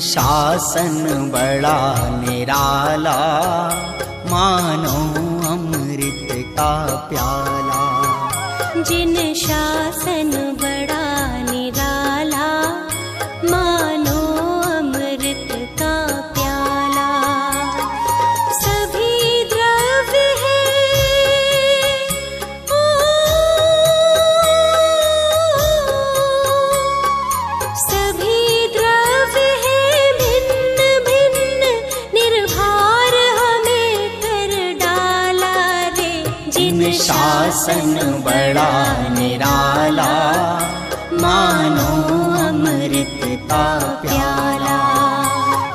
शासन बड़ा निराला, मानो अमृत का प्याला। जिन शासन बड़ा निराला, मानो अमृत का प्याला। सभी द्रव्य है सभी द्रव्य है भिन्न भिन्न, निर्भर हमें कर डाला रे। जिन शासन बड़ा निराला, मानो अमृत का प्याला।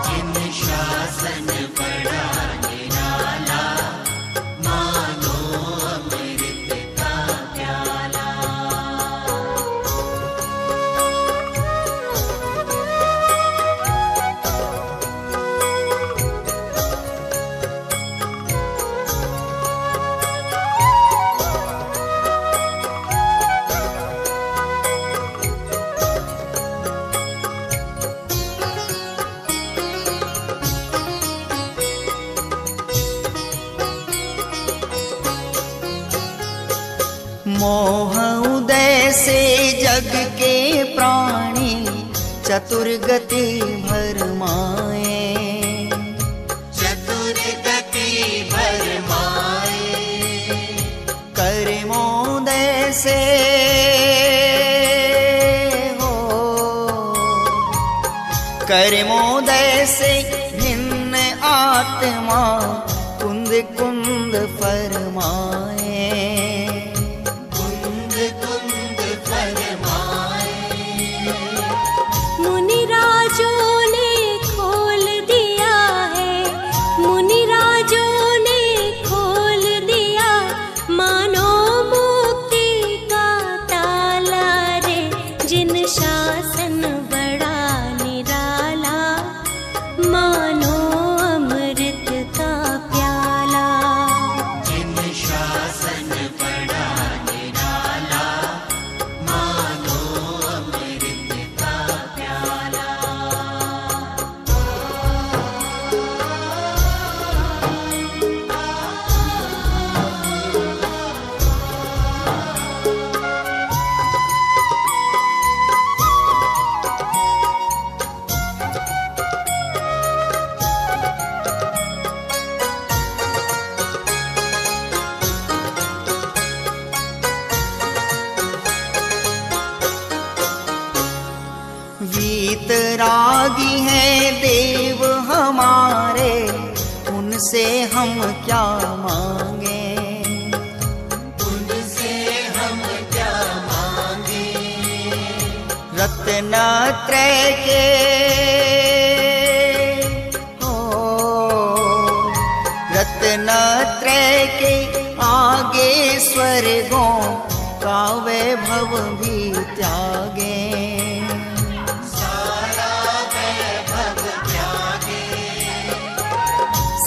जिन शासन बड़ा निराला, मानो अमृत का प्याला। मोह उदय से जग के प्राणी, चतुर्गति भरमाए। चतुर्गति भरमाए। कर्मोदय से हो, कर्मोदय से भिन्न आत्मा, कुंद कुंद फरमाए। मुनिराजों ने खोल दिया है, मुनिराजों ने खोल दिया, मानो मुक्ति का ताला रे। जिन शासन बड़ा निराला, मानो अमृत का प्याला। जिन शासन बड़ा निराला, मानो अमृत का प्याला। वीतरागी हैं देव हमारे, उनसे हम क्या मांगे। उनसे हम क्या मांगे। रत्नत्रय के हो, रत्नत्रय के आगे स्वर्गों का वैभव भी त्यागे।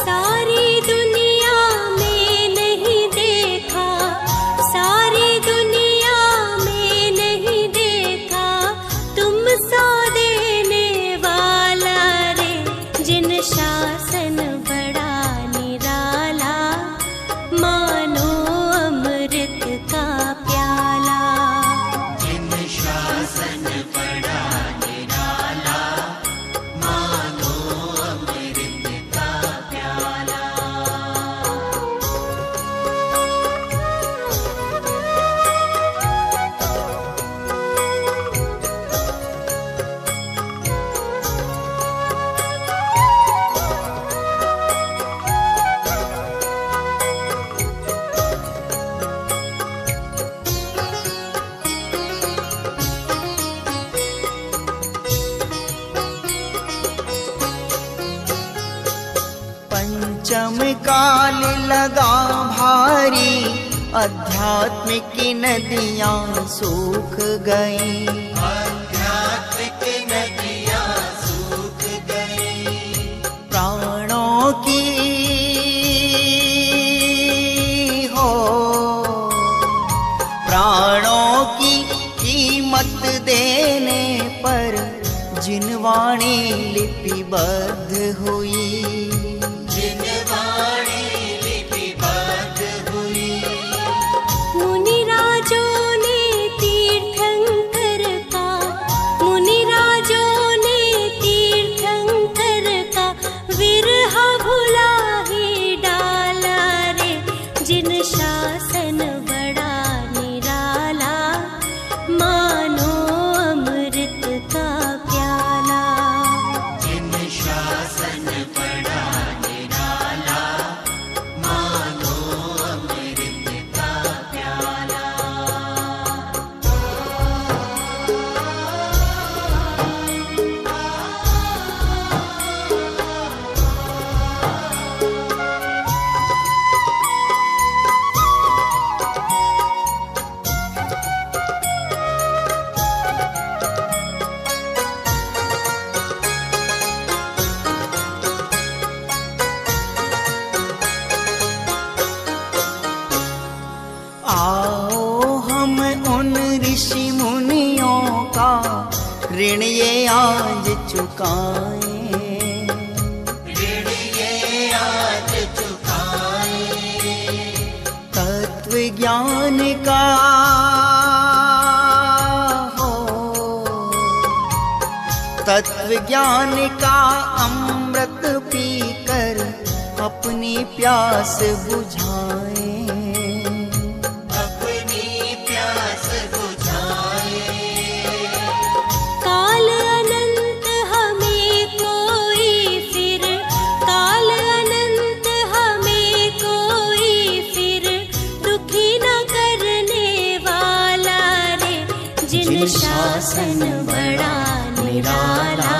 सारी दुनिया में नहीं देखा, सारी दुनिया में नहीं देखा, तुम सा देने वाला रे। जिन शासन बड़ा निराला, मानो अमृत का प्याला। जिन शासन बड़ा निराला, मानो अमृत का प्याला। पंचम काल लगा भारी, आध्यात्मिक नदियां सूख गई। आध्यात्मिक नदियां सूख गई। प्राणों की हो, प्राणों की कीमत देने पर जिन वाणी लिपिबद्ध हुई, जिन वाणी लिपिबद्ध हुई। मुनिराजों ने तीर्थंकर का, मुनिराजों ने तीर्थंकर का विरह भुला ही डाला रे। जिन शासन बड़ा निराला, मानो अमृत का प्याला। जिन शासन बड़ा निराला, मानो अमृत का प्याला। आओ हम उन ऋषि मुनियों का ऋण ये आज चुकाएं, ऋण ये आज चुकाए। तत्व ज्ञान का हो, तत्व ज्ञान का अमृत पीकर अपनी प्यास बुझाएं। अपनी प्यास बुझाए। काल अनंत हमें कोई फिर, काल अनंत हमें कोई फिर दुखी न करने वाला रे। जिन शासन बड़ा निराला,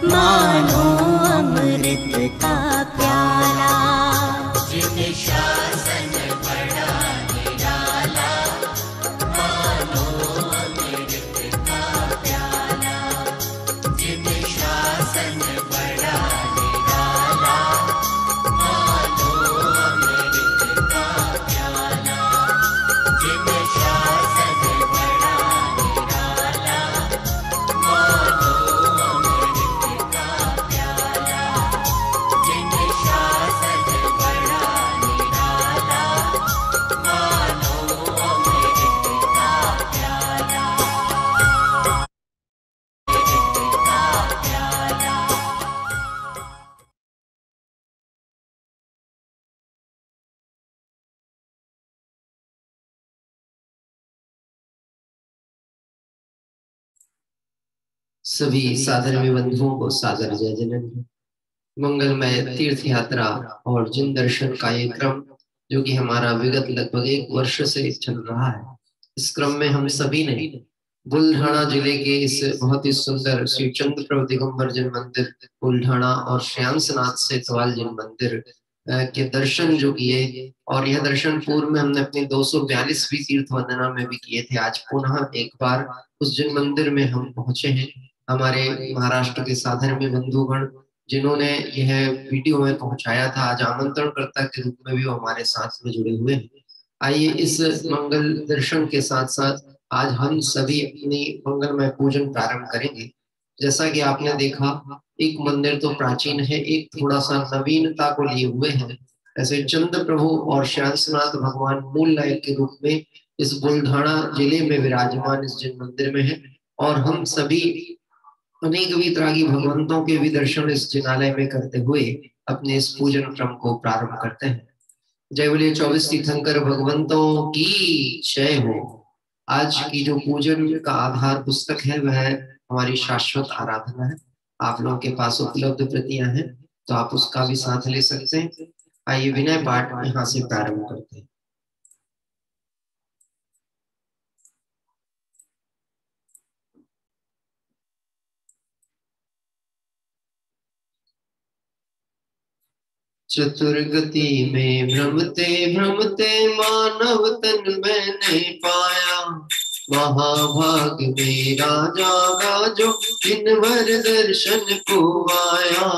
मानो अमृत का प्याला। जिन शासन बड़ा निराला, मानो अमृत का प्याला। जिन शासन बड़ा निराला, मानो अमृत का प्याला। जिन शासन बड़ा निराला, मानो अमृत का प्याला। जिन शासन बड़ा निराला, मानो अमृत का प्याला। अमृत का प्याला। सभी सादर बंधुओं को सादर जय जननी। मंगलमय तीर्थ यात्रा और जिन दर्शन का ये क्रम जो कि हमारा विगत लगभग 1 वर्ष से चल रहा है, इस क्रम में हम सभी ने बुल्ढाना जिले के इस बहुत ही सुंदर श्री चंद्रप्रभु दिगंबर जिन मंदिर बुल्ढाना और श्रेयांसनाथ सेतवाल जिन मंदिर के दर्शन जो किए, और यह दर्शन पूर्व में हमने अपनी 242वीं तीर्थ वंदना में भी किए थे। आज पुनः एक बार उस जिन मंदिर में हम पहुंचे हैं। हमारे महाराष्ट्र के साधर्मी बंधुगण जिन्होंने यह वीडियो में पहुंचाया था, आज आमंत्रणकर्ता के रूप में भी वो हमारे साथ में जुड़े हुए हैं। आइए इस मंगल दर्शन के साथ साथ आज हम सभी अपनी मंगलमय पूजन प्रारंभ करेंगे। जैसा कि आपने देखा, एक मंदिर तो प्राचीन है, एक थोड़ा सा नवीनता को लिए हुए है। ऐसे चंद्र प्रभु और श्रेयांसनाथ भगवान मूल नायक के रूप में इस बुल्ढाना जिले में विराजमान इस जिन मंदिर में है, और हम सभी अनेक वितरागी भगवंतों के भी दर्शन इस जिनालय में करते हुए अपने इस पूजन क्रम को प्रारंभ करते हैं। जय बोलिए 24 तीर्थंकर भगवंतों की जय हो। आज की जो पूजन का आधार पुस्तक है वह हमारी शाश्वत आराधना है। आप लोगों के पास उपलब्ध प्रतियां हैं तो आप उसका भी साथ ले सकते हैं। आइए विनय पाठ यहाँ से प्रारंभ करते हैं। चतुर्गति में भ्रमते भ्रमते मानव तन मैंने पाया, महाभाग मेरा जागा जो दिन भर दर्शन को आया।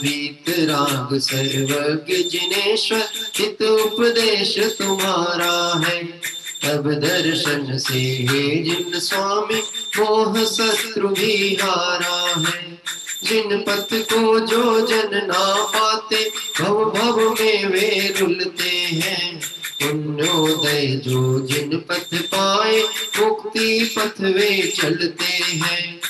वीतराग सर्वज्ञ जिनेश्वर हित उपदेश तुम्हारा है, तब दर्शन से हे जिन स्वामी मोह शत्रु भी हारा है। जिन पथ को जो जन ना पाते भव भव में वे रुलते हैं। पुण्योदय जो जिन पथ पाए मुक्ति पथ वे चलते हैं।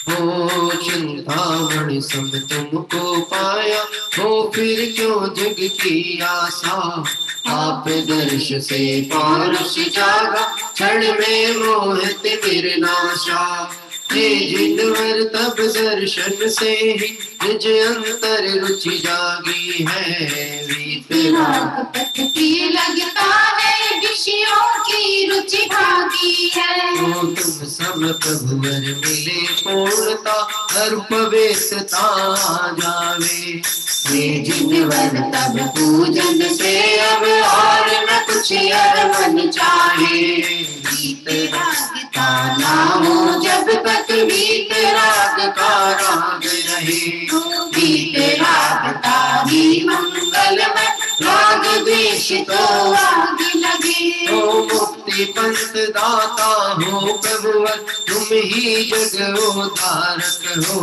हो चिंतामणि सब तुमको पाया हो फिर क्यों जग की आशा। आप दर्श से पारुष जागा क्षण में मोहित निर्नाशा। हे जिनवर तब दर्शन से ही निज अंतर रुचि जागी है। विराग पथ प्रिय लगता है ऋषियों की रुचि भागी है। ओ तुम सब प्रभुवर मिले पूर्णता हर पवित्रता जावे। हे जिनवर तब पूजन से अब और न कुछ और मन चाहे। वीतरागता ना हो जब तक वीतराग का राग रहे। वीतरागता ही मंगलमय राग द्वेष तो आग लगे। ओ मुक्ति पंथ दाता हो प्रभुवर तुम ही जग उद्धारक हो।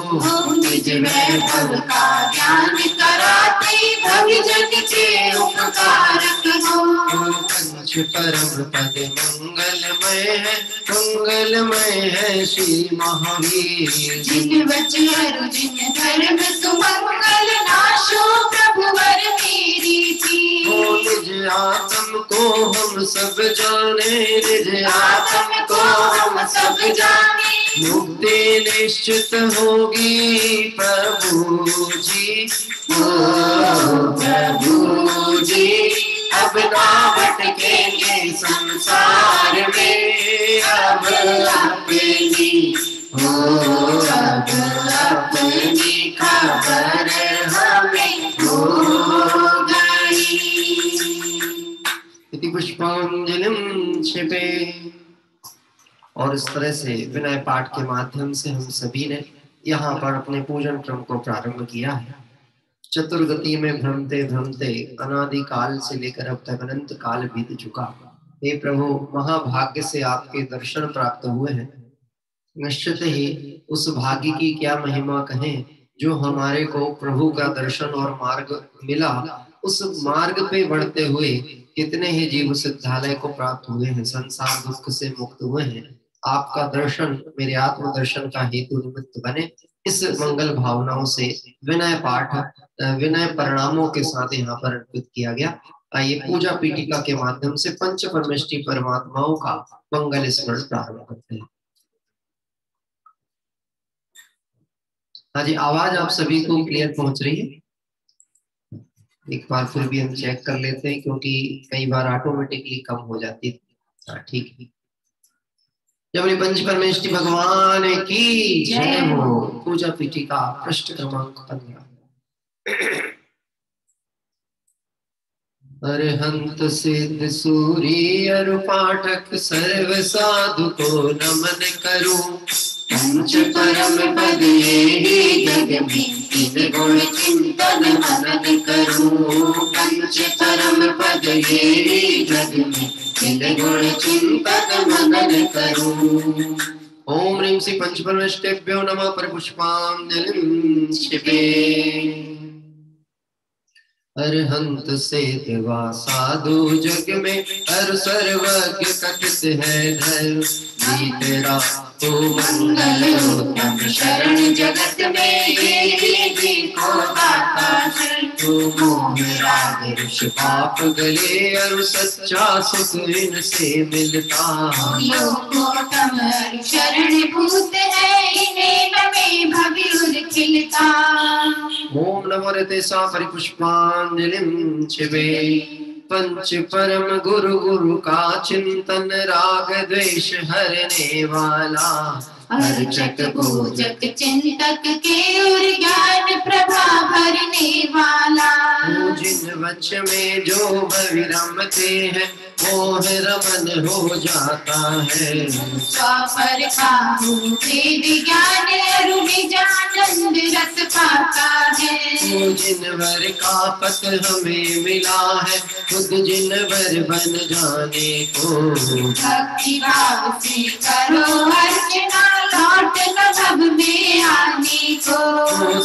निज वैभव का ज्ञान कराते भविजन के उपकारक हो। पंच परम पद मंगलमय है श्री महावीर। जिन वचन जिन धर्म सुमंगल नाशो प्रभुवर मेरी थी। ओ निज आत्म को हम सब जाने निज आत्म को हम सब जाने। मुक्ति निश्चित होगी प्रभु जी। ओ प्रभु जी अब ना भटकेंगे संसार में। अब अपनी हो अब अपनी खबर हमें हो गई। इति पुष्पांजलिं क्षिपे। और इस तरह से विनय पाठ के माध्यम से हम सभी ने यहाँ पर अपने पूजन क्रम को प्रारंभ किया है। चतुर्गति में भ्रमते भ्रमते अनादि काल से लेकर अब तक अनंत काल बीत चुका। हे प्रभु महाभाग्य से आपके दर्शन प्राप्त हुए हैं। निश्चित ही उस भाग्य की क्या महिमा कहें जो हमारे को प्रभु का दर्शन और मार्ग मिला। उस मार्ग पे बढ़ते हुए कितने ही जीव सिद्धालय को प्राप्त हुए हैं, संसार दुख से मुक्त हुए हैं। आपका दर्शन मेरे आत्म दर्शन का हेतु निमित्त बने। इस मंगल भावनाओं से विनय पाठ विनय परिणामों के साथ यहाँ पर अर्पित किया गया। आइए पूजा पीठिका के माध्यम से पंच परमेष्टि परमात्माओं का मंगल स्मरण प्रारंभ करते हैं। हाँ जी, आवाज आप सभी को क्लियर पहुंच रही है? एक बार फिर भी हम चेक कर लेते हैं क्योंकि कई बार ऑटोमेटिकली कम हो जाती है। हाँ ठीक है। जब पंच परमेष्टि भगवान की जय हो। पूजा पीठिका पृष्ठ क्रमांक 15। अरहंत सिद्ध सूरी अरु पाठक सर्व साधु को नमन करूं। पंच परम पद ये जग में तीन गुण चिंतन मनन करूं। पंच परम पद ये जग में तीन गुण चिंतन मनन करूं। ओम ह्रीं श्री पंच परमेष्टिभ्यो नमः। पर पुष्पांजलिं क्षिपे। अरहंत से देवा साधु जग में हर सर्वज्ञ कथित है धर्म। तेरा तो मंगल उत्तम शरण जगत में ये को दाता शरण। तू मोह राग ऋष पाप गले अरु सच्चा सुख इनसे मिलता। योगोत्तम शरण भूत है इन्हें नमे भविउर खिलता। ओम नमो रतेसा परिपुष्पांजलिं क्षिपे। पंच परम गुरु गुरु का चिंतन राग द्वेष हरने वाला। अर्चक पूजक चिंतक के और ज्ञान प्रभा भरने वाला। जिन वच में जो भवि रमते हैं मोह रमन हो जाता है। स्वापर काहू देव ज्ञान अरुण जानंद रस पाता है। जिन वर का पत हमें मिला है खुद जिन वर बन जाने को। भक्ति भाव से करो अर्चना लौट न भव में आने को।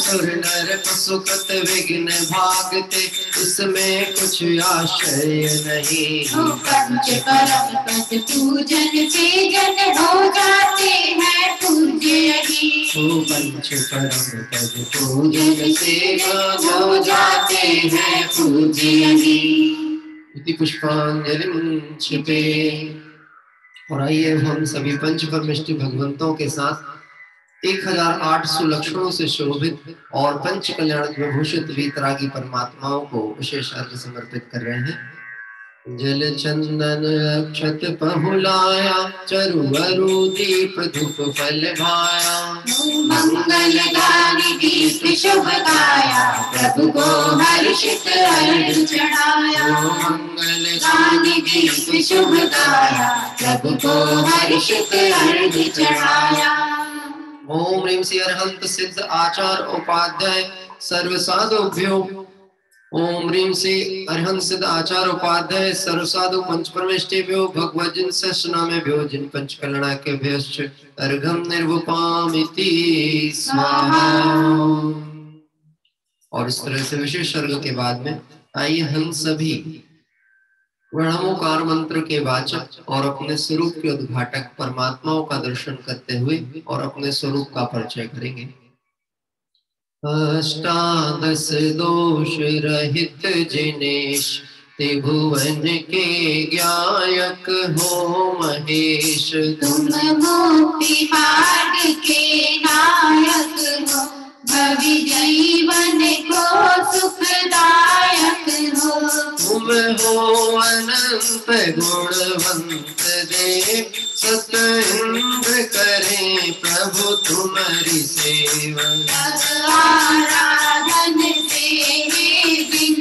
सुर नर पशुपत विघ्न भागते इसमें कुछ आशय नहीं। पंच परम पद पूजन से जन हो जाते हैं पूज्यही। पंच परम पद पूजन से हो जाते हैं पूज्यही। इति पुष्पांजलि क्षिपे। और आइए हम सभी पंच परमेष्टि भगवंतों के साथ 1008 सुलक्षणों से शोभित और पंच कल्याण विभूषित वीतरागी परमात्माओं को विशेष अर्घ्य समर्पित कर रहे हैं। जल चंदन अक्षत पहुलाया चरुवरु दीप धूप फल भाया। मंगल गान गीत शुभ गाया प्रभु को हर्षित अर्घ चढ़ाया। मंगल गान गीत शुभ गाया प्रभु को हर्षित अर्घ चढ़ाया। ओम ह्रीं श्री अरहंत सिद्ध आचार उपाध्याय सर्व साधुभ्यो। ओम ह्रीं श्री अरहंत सिद्ध आचार उपाध्याय सर्व साधु पंच परमेष्टिभ्यो भगवत जिन सहस्रनामेभ्यो जिन पंच कल्याणकेभ्यश्च अर्घ्यं निर्वपामिति स्वाहा। और इस तरह से विशेष अर्घ्य के बाद में आइए हम सभी वर्णमोकार मंत्र के वाचक और अपने स्वरूप के उद्घाटक परमात्माओं का दर्शन करते हुए और अपने स्वरूप का परिचय करेंगे। अष्टादश दोष रहित जिनेश त्रिभुवन के ज्ञायक हो महेश। तुम मुक्ति मार्ग के नायक हो भवि जीवन को सुखदायक हो। तुम हो अनंत गुणवंत देव सत इंद्र करें प्रभु तुम्हारी सेवा। आराधन तेरे बिन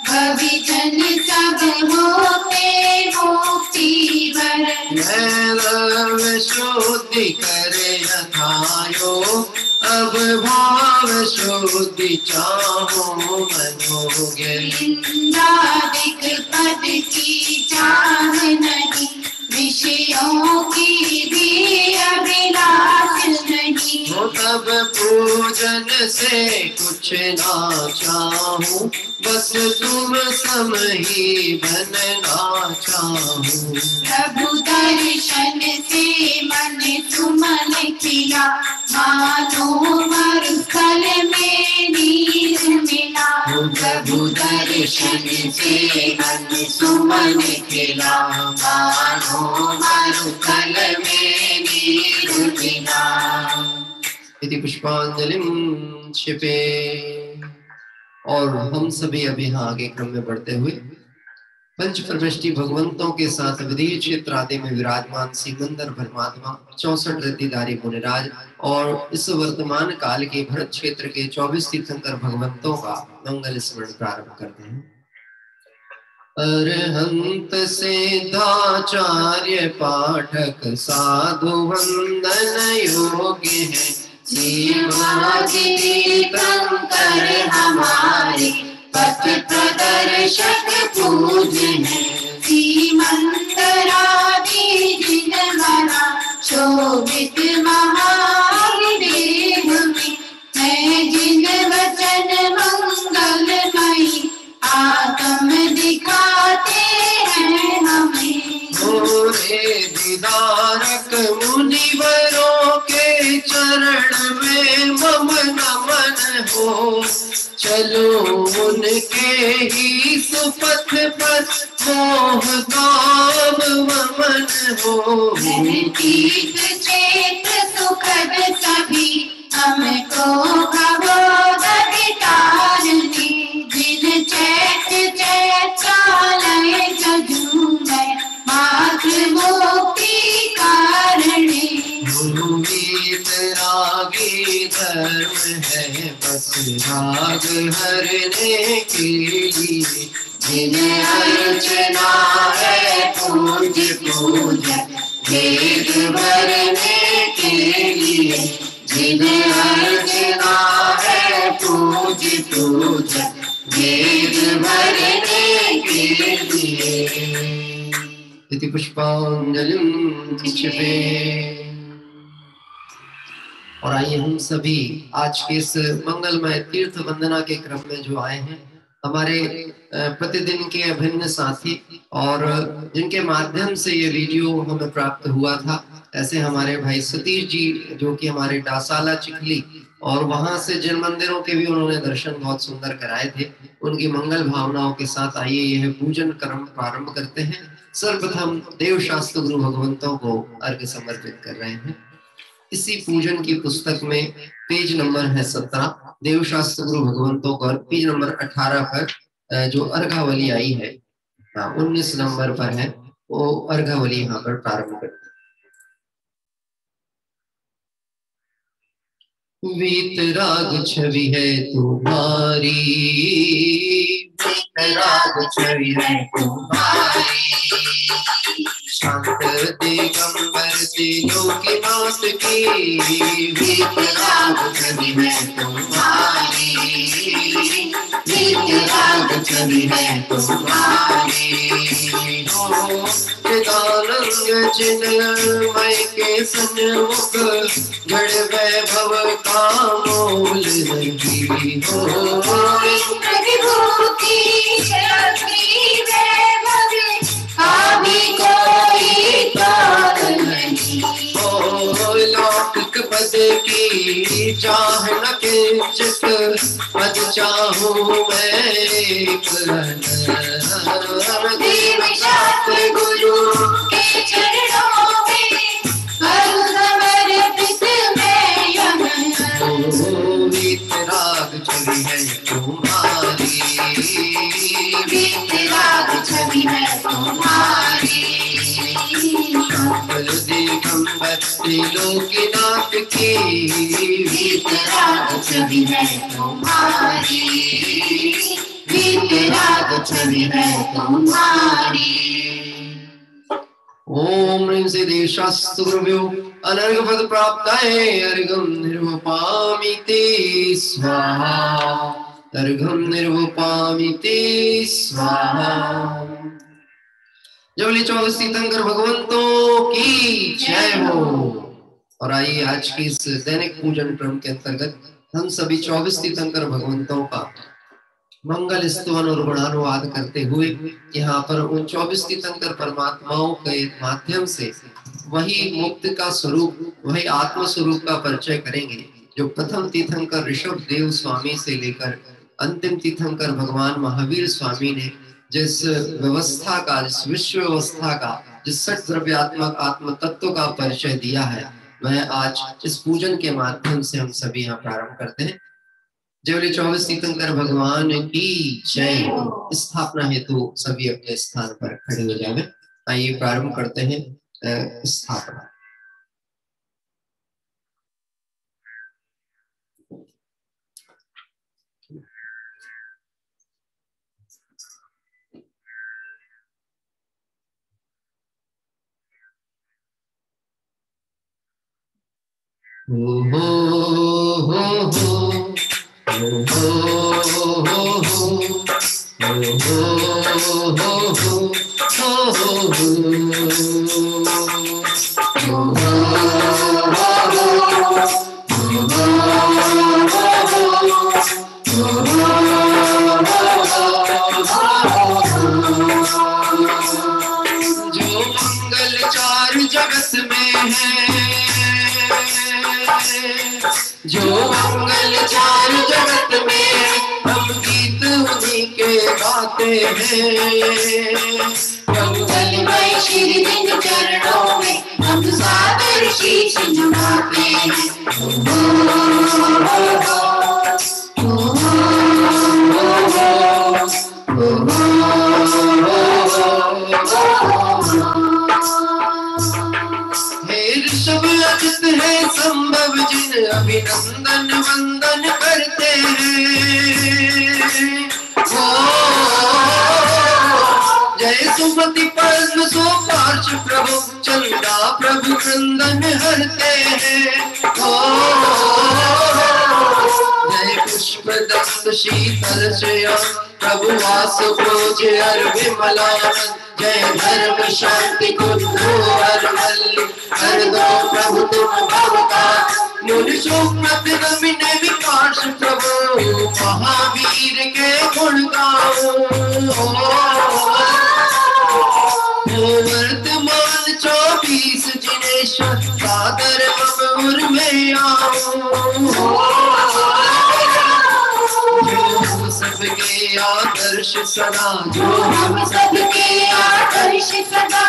भवि जन सब होते मुक्ति वर। मैल शुद्धि करे यथायो अब भाव शुद्धि चाहो मनोगे। इंद्रादिक पद की चाह नहीं विषयों की भी अभिलाष नहीं। हो तब पूजन से कुछ ना चाहूं बस तुम सम ही बनना चाहूं। प्रभु दर्शन से मन सुमन खिला मानो मरुस्थल में नीर मिला। प्रभु दर्शन से मन सुमन खिला मानो मरुस्थल में नीर मिला। इति पुष्पांजलिं क्षिपे। और हम सभी अभी यहाँ आगे क्रम में बढ़ते हुए पंच परमेष्टि भगवंतों के साथ विदेह क्षेत्र आदि में विराजमान सिकंदर परमात्मा 64 रिद्धिधारी मुनिराज और इस वर्तमान काल के भरत क्षेत्र के 24 तीर्थंकर भगवंतों का मंगल स्मरण प्रारंभ करते हैं। अरहंत सिद्धाचार्य पाठक साधु वंदन योग्य है। शिवाजी तीर्थंकर हमारे पथ प्रदर्शक पूजन सीमंतरादि जिन मना शोभित महादेव में। मैं जिन वचन मंगलमयी आत्म दिखाते हैं हमें। मोरे दीदारक मुनिवरों के चरण में मम नमन हो। चलो उनके ही सुपथ पर मोह काम वमन हो। तीर्थ क्षेत्र सुखद सभी हमको भगवदि तारणी। जिन चैत चैत्रालय जजूमय मातृ मुक्ति कारणी। राग हरने के लिए, जिन्हें अर्चना है पूज्य पूजक वेद भरने के लिए, जिन्हें अर्चना है पूज्य पूजक वेद भरने के लिए। इति पुष्पांजलिं क्षिपे। और आइए हम सभी आज के इस मंगलमय तीर्थ वंदना के क्रम में जो आए हैं, हमारे प्रतिदिन के अभिन्न साथी और जिनके माध्यम से ये वीडियो हमें प्राप्त हुआ था, ऐसे हमारे भाई सतीश जी जो कि हमारे डासाला चिखली और वहां से जिन मंदिरों के भी उन्होंने दर्शन बहुत सुंदर कराए थे, उनकी मंगल भावनाओं के साथ आइए यह पूजन कर्म प्रारंभ करते हैं। सर्वप्रथम देव शास्त्र गुरु भगवंतों को अर्घ्य समर्पित कर रहे हैं। इसी पूजन की पुस्तक में पेज नंबर है 17, देव शास्त्र गुरु भगवंतों पर पेज नंबर 18 पर जो अर्घावली आई है, 19 नंबर पर है, वो अर्घावली यहाँ पर प्रारंभ करते हैं। वीतराग छवि है तुम्हारी, वीतराग छवि है तुम्हारी, शांत दिगंबर त्रिलोकीनाथ की, वीतराग छवि है तुम्हारी, वीतराग छवि है तुम्हारी। चिदानंद चिन्मय के सन्मुख जड़ वैभव का मोल नहीं हो, विभूति शक्ति वैभव का भी कोई तोड़ नहीं। लौकिक पद की चाह न किंचित, पद चाहूं मैं एक देव शास्त्र गुरु के चरणों में करूं समर्पित मैं यमन। वीतराग छवि है तुम्हारी, वीतराग छवि है तुम्हारी, दिगंबर त्रिलोकीनाथ की, वीतराग छवि है तुम्हारी, वीतराग छवि है तुम्हारी। ओम ह्रीं से देव शास्त्र गुरुभ्यो अनर्घ पद प्राप्ताय अर्घं निर्वपामि ते स्वाहा, अर्घं निर्वपामि ते स्वाहा। जबली 24 तीर्थंकर भगवंतों की जय हो। और आइए आज की इस दैनिक पूजन क्रम के अंतर्गत हम सभी 24 तीर्थंकर भगवंतों का मंगल स्तवन और गुणानुवाद करते हुए यहाँ पर उन 24 तीर्थंकर परमात्माओं के माध्यम से वही मुक्त का स्वरूप, वही आत्म स्वरूप का परिचय करेंगे, जो प्रथम तीर्थंकर ऋषभ देव स्वामी से लेकर अंतिम तीर्थंकर भगवान महावीर स्वामी ने जिस व्यवस्था का, जिस विश्व व्यवस्था का, जिस सठ द्रव्यात्मक आत्म तत्व का परिचय दिया है, वह आज इस पूजन के माध्यम से हम सभी यहाँ प्रारंभ करते हैं। जय 24 तीर्थंकर भगवान की जय। स्थापना हेतु सभी अपने स्थान पर खड़े हो जाए। आइए प्रारंभ करते हैं स्थापना। जो मंगल चार जगत में हम गीत उन्हीं के गाते हैं। मंगलमय श्री दिन चरणों में हम सादर शीश झुकाते हैं। है संभव जिन अभिनंदन वंदन करते हैं। सुमति पद्म सुपार्श प्रभु चंदा प्रभु क्रंदन हरते हैं। जय पुष्प दस्त शीतल श्रेया प्रभु वास क्रोज हर विमलानंद। जय धर्म शांति कुंदो हर मल्ली हर दो प्रभु तुम भवता। मुनि सुमत नमिने विपाश प्रभु महावीर के गुण गाओ। वर्तमान 24 जिनेश्वर सादर ममूर में आओ। जो सबके आदर्श सदा जो हम सबके आदर्श सदा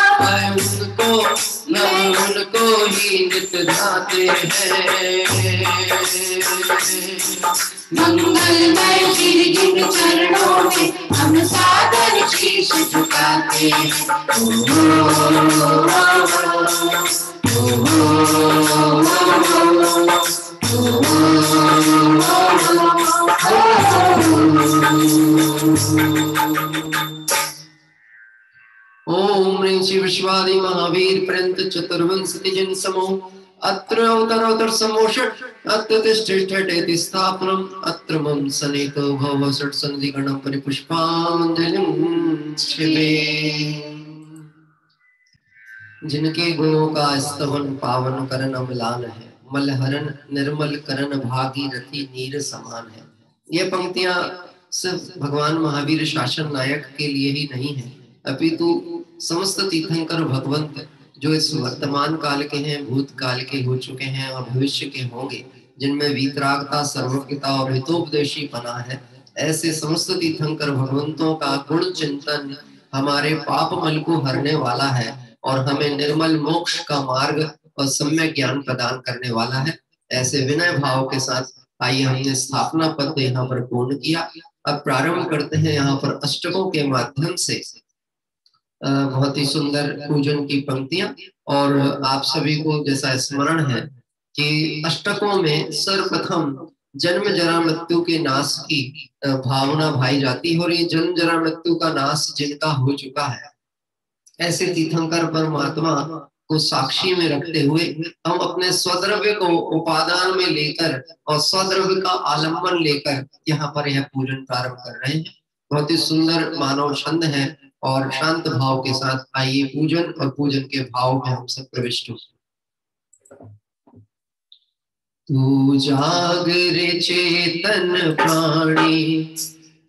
उनको ही नित ध्याते हैं। मंगलमय श्री जिन चरणों में हम सादर शीश झुकाते हैं। ओम ह्रीं श्री विश्वादि महावीर पर्यंत चतुर्विंशति जन समूह अत्र अवतरोत्तर समोषट अत्र तिष्ठति स्थापनम अत्र मम सनेतो भव षट् सन्धि गणं परिपुष्पांजलिं शिवे। जिनके गुणों का स्तवन पावन करन अम्लान है, मलहरन निर्मल करन भागीरथी नीर समान है। ये पंक्तियां सिर्फ भगवान महावीर शासन नायक के लिए ही नहीं है, अपितु समस्त तीर्थंकर भगवंत जो इस वर्तमान काल के हैं, भूतकाल के हो चुके हैं और भविष्य के होंगे, जिनमें वीतरागता सर्वज्ञता और हितोपदेशी बना है, ऐसे समस्त तीर्थंकर भगवंतों का गुण चिंतन हमारे पाप मल को हरने वाला है और हमें निर्मल मोक्ष का मार्ग और सम्यक ज्ञान प्रदान करने वाला है। ऐसे विनय भाव के साथ आइए हमने स्थापना पद यहाँ पर पूर्ण किया। अब प्रारंभ करते हैं यहाँ पर अष्टकों के माध्यम से बहुत ही सुंदर पूजन की पंक्तियां। और आप सभी को जैसा स्मरण है कि अष्टकों में सर्वप्रथम जन्म जरा मृत्यु के नाश की भावना भाई जाती है और ये जन्म जरा मृत्यु का नाश जिनका हो चुका है, ऐसे तीर्थंकर परमात्मा को साक्षी में रखते हुए हम अपने स्वद्रव्य को उपादान में लेकर और स्वद्रव्य का आलम्बन लेकर यहाँ पर यह पूजन प्रारंभ कर रहे हैं। बहुत ही सुंदर मानव छंद है और शांत भाव के साथ आइए पूजन और पूजन के भाव में हम सब प्रविष्ट हो। तू जागरे चेतन प्राणी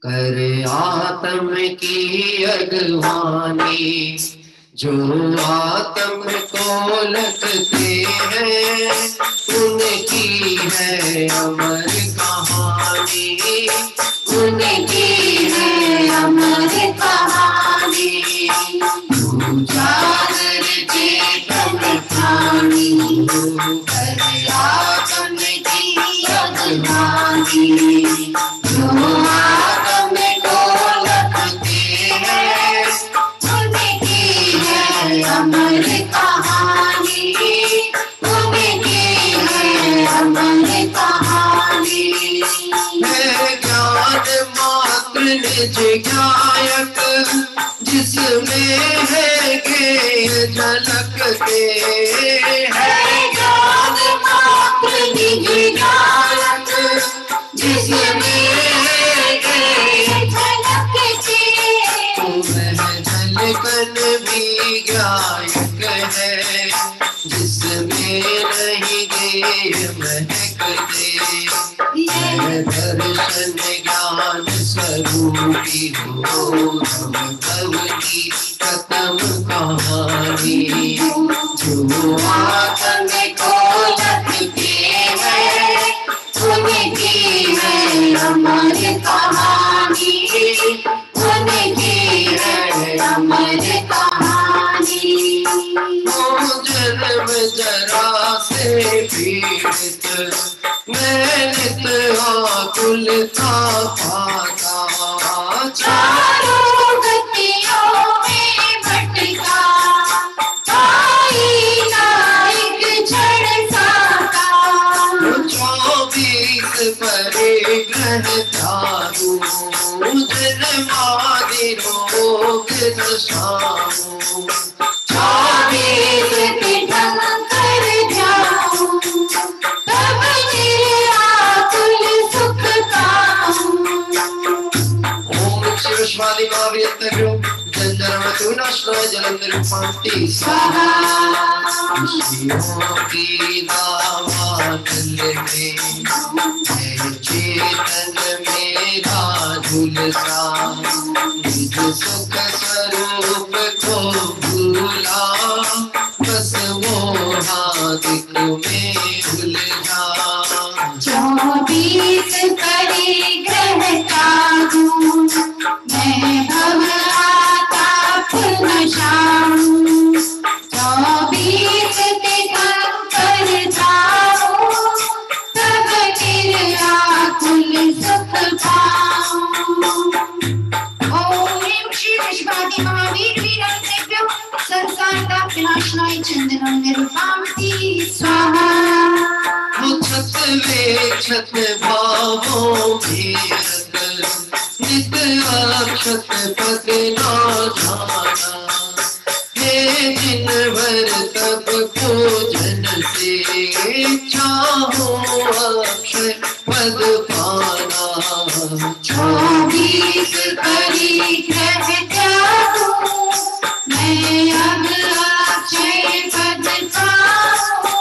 कर आत्म की अगवानी, जो आत्म को लगते हैं उनकी है अमर कहानी, उनकी है अमर कहानी। तू जागर चेतन प्राणी कर आत्म की अगवानी, जो आत्म को लगते हैं उनकी है अमर कहानी, उनकी है अमर कहानी। है ज्ञान मात्र निज गायक जिसमें है के झलकते हैं, ज्ञान मात्र निज गायक जिसमें है के झलकते, तुम्हें झलकन भी गायक है जिसमें नहीं गे महकते। यह दर्शन ज्ञान स्वरूपी हो भवनी खत्म कहानी, जो आत्म को लगते हैं उनकी है अमर कहानी, उनकी है अमर कहानी। जन्म जरा से पीड़ित मैं नित आकुल था पाता, चारों गतियों में भटका आई नाइक क्षण साता, 24 परिग्रह चारू जन्मादि रोग दशाओं नाशनाय जलंधर रूपांति स्वाहा। ऋषियों की दावानल में मैं चेतन मेरा झुलसा, निज सुख स्वरूप को भूला, बस वो हादिक में उलझा। 24 परिग्रह त्यागूं, मैं भव आताप नशाऊं। 24 दिगंबर जाऊं, तब निर्व्याकुल सुख पाऊं। ओम ह्रीं श्री विश्वादि महावीर वीरंतेभ्यो संसार विनाशनाय चंदनं निरूपामि स्वाहा। छत वे छत भावों की रत, नित अक्षत पद ना जाना। हे दिन भर तब पूजन से चाहो अक्षय पद पाना। 24 परिग्रह त्यागूं, मैं अब अक्षय पद पाऊं।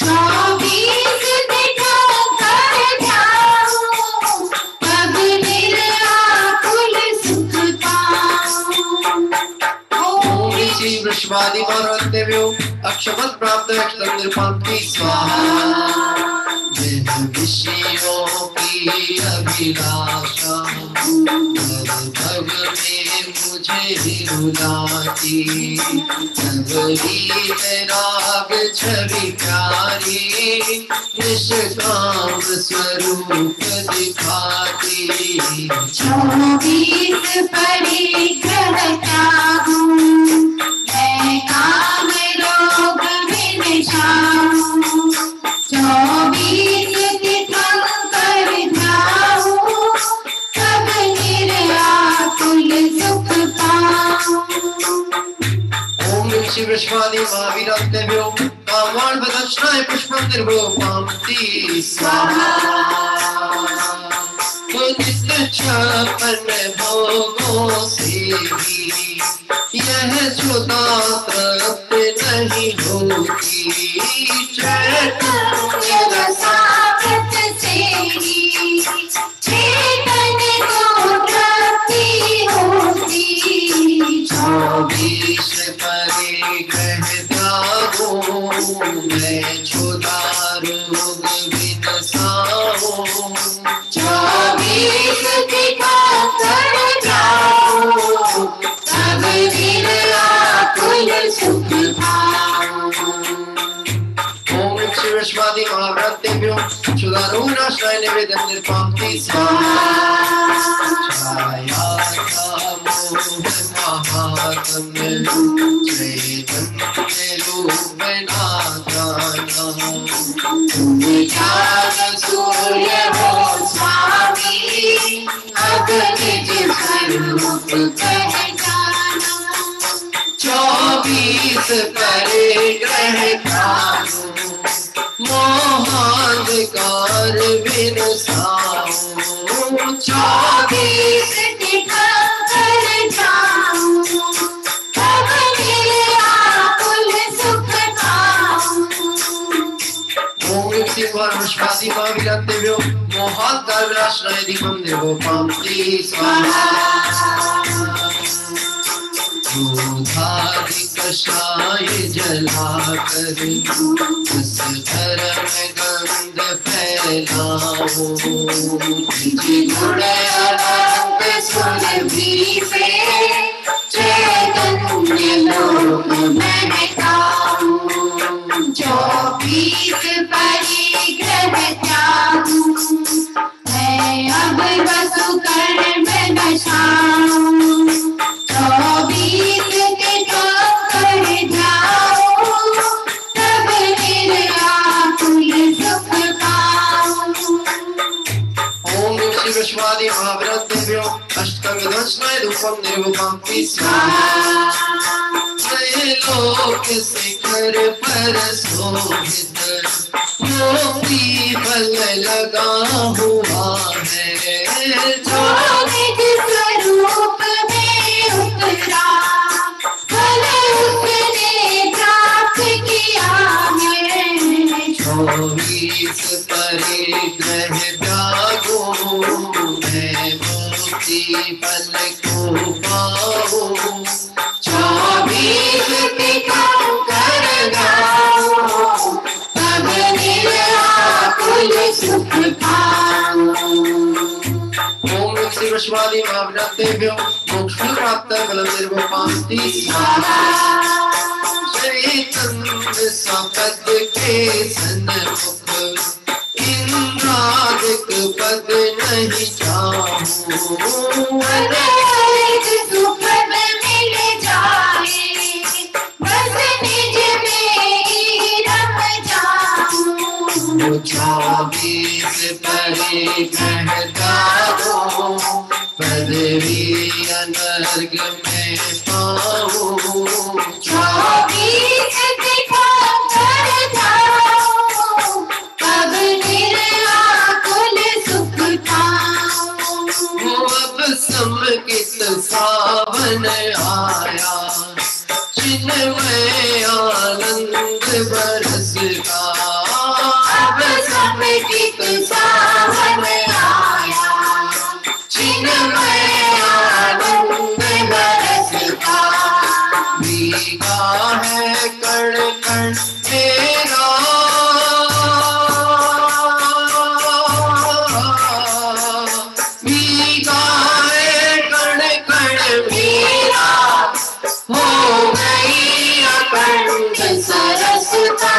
24 दिगंबर जाऊं, तब निर्व्याकुल सुख पाऊं। ओम ऋषि वृषभादि महारथेभ्यो अक्षमत प्राप्त अक्षतं निरूपामि स्वाहा। जिन विषयों की अभिलाषा भव में मुझे रुलाती, सबरी राग छवि प्यारी, निष्काम स्वरूप दिखाती। 24 परिग्रह त्यागूं, मैं काम रोग विनिशाऊं। 24 दिगंबर जाऊं, तब निर्व्याकुल सुख पाऊं। ओम ऋषि वृषभादि महावीरंतेभ्यो कामान् प्रदक्षिणाय पुष्पं निर्वपामि स्वाहा। नित्य छपन भोगों से भी यह छुदा तृप्त नहीं होती। चैतन्य रसामृत से ही चेतन को प्राप्ति होती। 24 परिग्रह त्यागूं, मैं छुदा रोग विनसाऊं। 24 दिगंबर जाऊं, तब निर्व्याकुल सुख पाऊं। ओम श्री विश्वादि महाव्रतेभ्यो क्षुधारोग नाशनाय निवेदन निरूपामि स्वाहा। छाया था मोह महात्म्य, चैतन्य रूप ना जाना। विचार सूर्य हो स्वामी, अब निज स्वरूप पहचाना। 24 परिग्रह त्यागूं, मोहांधकार विनसाऊं। 24 दिगंबर जाऊं, तब निर्व्याकुल सुख पाऊं। ओम ऋषि वृषभादि महावीरंतेभ्यो मोहांधकार विनाशनाय दीपं निर्वपामि स्वाहा। क्रोधादि कषाय जलाकर रस धर्म गंध फैलाओ। निज गुण अनंत सुरभि से चैतन्य लोक महकाऊं। 24 परिग्रह त्यागूं, मैं अब वसु कर्म नशाऊं। 24 दिगंबर जाऊं, तब निर्व्याकुल सुख पाऊं। ओम ऋषि वृषभादि महाव्रतेभ्यो अष्टकं दर्शनाय धूपं निर्वपामि स्वाहा। त्रैलोक शिखर पर शोभित मोती फल लगा हुआ है। जो निज स्वरूप में उतरा, विश्वादि महाव्रतेभ्यो मोक्षं प्राप्त बलं निर्वपान्ति स्वाहा। चैतन्य सपद के सन्मुख इंद्रादिक पद नहीं जाऊं। सुखद मिल जाए बस निज में ही रम जाऊं। 24 परिग्रह दारो पदवी अनर्ग में पाऊं। 24 दिखाकर जाऊं कब निराकुल सुख पाऊं। अब समकित सावन आया चिन्मय आनंद बरसता। अब समकित सावन आया चिन्मय आनंद बरसता। भीगा है कण कण मेरा भीगा है कण कण मेरा हो गई अखंड सरसता।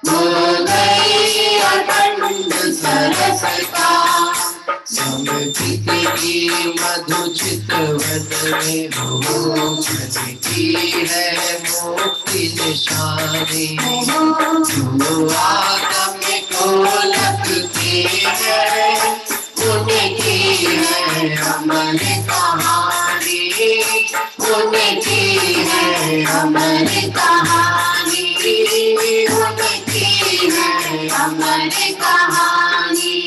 हो गई अखंड सरसता। समझित की मधु चितवन में हो की है मुक्ति निशानी। जो आदम को लगती है उनकी है अमर कहानी। उनकी है अमर कहानी। उनकी है अमर कहानी।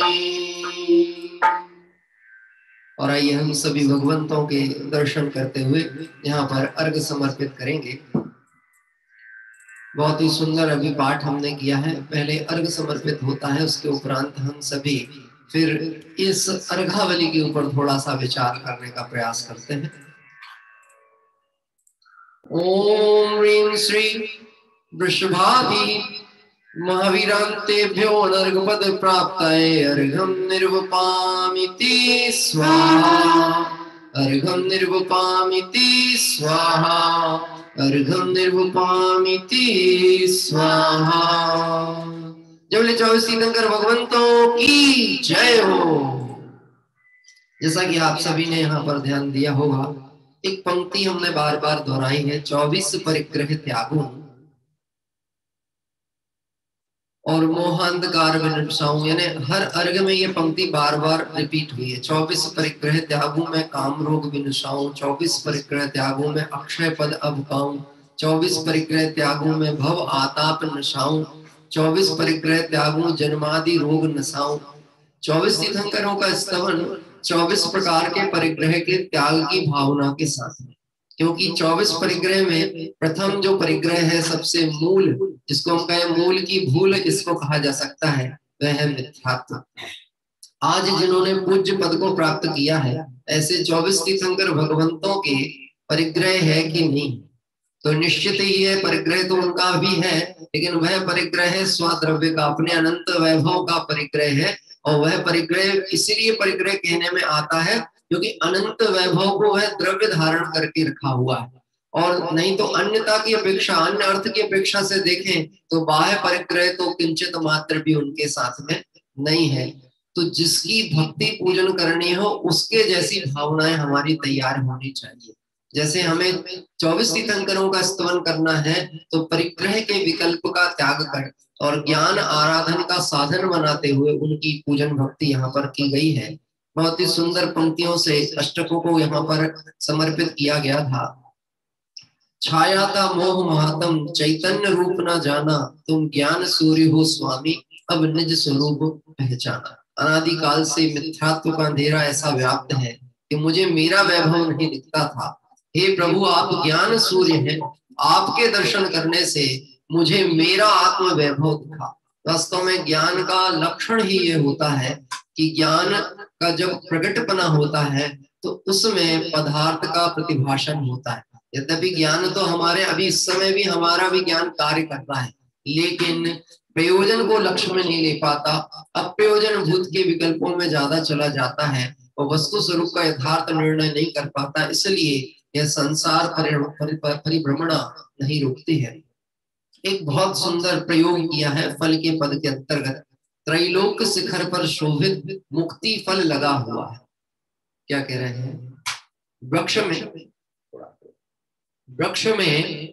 और आइए हम सभी भगवंतों के दर्शन करते हुए यहाँ पर अर्घ समर्पित करेंगे। बहुत ही सुंदर अभी पाठ हमने किया है। पहले अर्घ समर्पित होता है, उसके उपरांत हम सभी फिर इस अर्घावली के ऊपर थोड़ा सा विचार करने का प्रयास करते हैं। ओम ह्रीं श्री वृषभाभि महावीरांतेभ्यो अनर्घपद प्राप्ताय अर्घं निर्वपामिति स्वाहा। अर्घं निर्वपामिति स्वाहा। अर्घं निर्वपामिति स्वाहा। जय बोले 24 तीर्थंकर भगवंतों की जय हो। जैसा कि आप सभी ने यहाँ पर ध्यान दिया होगा, एक पंक्ति हमने बार बार दोहराई है, 24 परिग्रह त्यागो और मोहांधकार विनपसाऊं। यानी हर अर्घ में ये पंक्ति बार बार रिपीट हुई है। 24 परिग्रह त्यागू में काम रोग विनसाऊं। 24 परिग्रह त्यागू में अक्षय पद अब पाऊं। 24 परिग्रह त्यागू में भव आताप नसाऊं। 24 परिग्रह त्यागू जन्मादि रोग नसाऊं। 24 तीर्थंकरों का स्तवन 24 प्रकार के परिग्रह के त्याग की भावना के साथ है। क्योंकि 24 परिग्रह में प्रथम जो परिग्रह है, सबसे मूल, जिसको हम कहें मूल की भूल इसको कहा जा सकता है, वह है मिथ्यात्व। आज जिन्होंने पूज्य पद को प्राप्त किया है, ऐसे 24 तीर्थंकर भगवंतों के परिग्रह है कि नहीं? तो निश्चित ही है, परिग्रह तो उनका भी है, लेकिन वह परिग्रह है स्वाद्रव्य का, अपने अनंत वैभव का परिग्रह है। और वह परिग्रह इसीलिए परिग्रह कहने में आता है क्योंकि अनंत वैभव को वह द्रव्य धारण करके रखा हुआ है। और नहीं तो अन्यता की अपेक्षा, अन्य अर्थ की अपेक्षा से देखें तो बाह्य परिग्रह तो किंचित मात्र भी उनके साथ में नहीं है। तो जिसकी भक्ति पूजन करनी हो उसके जैसी भावनाएं हमारी तैयार होनी चाहिए। जैसे हमें 24 तीर्थंकरों का स्तवन करना है तो परिग्रह के विकल्प का त्याग कर और ज्ञान आराधन का साधन बनाते हुए उनकी पूजन भक्ति यहाँ पर की गई है। बहुत ही सुंदर पंक्तियों से अष्टकों को यहाँ पर समर्पित किया गया था। छाया था मोह महात्म चैतन्य रूप न जाना, तुम ज्ञान सूर्य हो स्वामी अब निज स्वरूप पहचाना। अनादिकाल से मिथ्यात्व का अंधेरा ऐसा व्याप्त है कि मुझे मेरा वैभव नहीं दिखता था। हे प्रभु, आप ज्ञान सूर्य हैं, आपके दर्शन करने से मुझे मेरा आत्म वैभव दिखा। वास्तव में ज्ञान का लक्षण ही ये होता है कि ज्ञान का जब प्रकटपना होता है तो उसमें पदार्थ का प्रतिभाषण होता है। यद्यपि ज्ञान तो हमारे अभी इस समय भी हमारा भी ज्ञान कार्य करता है, लेकिन प्रयोजन को लक्ष्य में नहीं ले पाता, अप्रयोजन भूत के विकल्पों में ज्यादा चला जाता है और वस्तु स्वरूप का यथार्थ निर्णय नहीं कर पाता, इसलिए यह संसार परिभ्रमणा नहीं रुकती है। एक बहुत सुंदर प्रयोग किया है फल के पद के अंतर्गत, त्रैलोक शिखर पर शोभित मुक्ति फल लगा हुआ है। क्या कह रहे हैं? वृक्ष में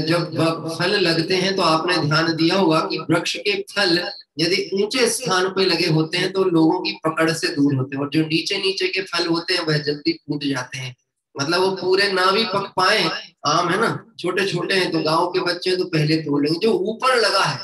जब फल लगते हैं तो आपने ध्यान दिया होगा कि वृक्ष के फल यदि ऊंचे स्थान पे लगे होते हैं तो लोगों की पकड़ से दूर होते हैं, और जो नीचे नीचे के फल होते हैं वह जल्दी टूट जाते हैं। मतलब वो पूरे ना भी पक पाए, आम है ना, छोटे छोटे हैं तो गांव के बच्चे तो पहले तोड़ लेंगे, जो ऊपर लगा है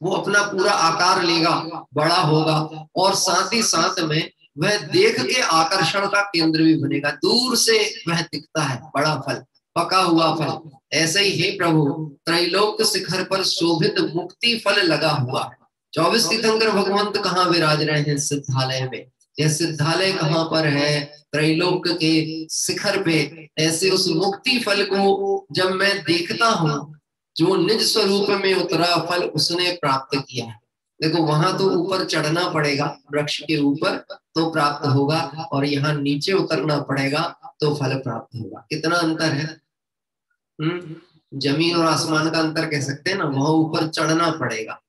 वो अपना पूरा आकार लेगा, बड़ा होगा, और साथ ही साथ में वह देख के आकर्षण का केंद्र भी बनेगा। दूर से वह दिखता है बड़ा फल, पका हुआ फल। ऐसे ही हे प्रभु, त्रैलोक शिखर पर शोभित मुक्ति फल लगा हुआ। 24 तीर्थंकर भगवंत कहाँ विराज रहे हैं? सिद्धालय में। यह सिद्धालय कहाँ पर है? त्रैलोक के शिखर पे। ऐसे उस मुक्ति फल को जब मैं देखता हूँ, जो निज स्वरूप में उतरा फल उसने प्राप्त किया है। देखो वहां तो ऊपर चढ़ना पड़ेगा, वृक्ष के ऊपर तो प्राप्त होगा, और यहाँ नीचे उतरना पड़ेगा तो फल प्राप्त होगा। कितना अंतर है? जमीन और आसमान का अंतर कह सकते हैं ना। वहां ऊपर चढ़ना पड़ेगा,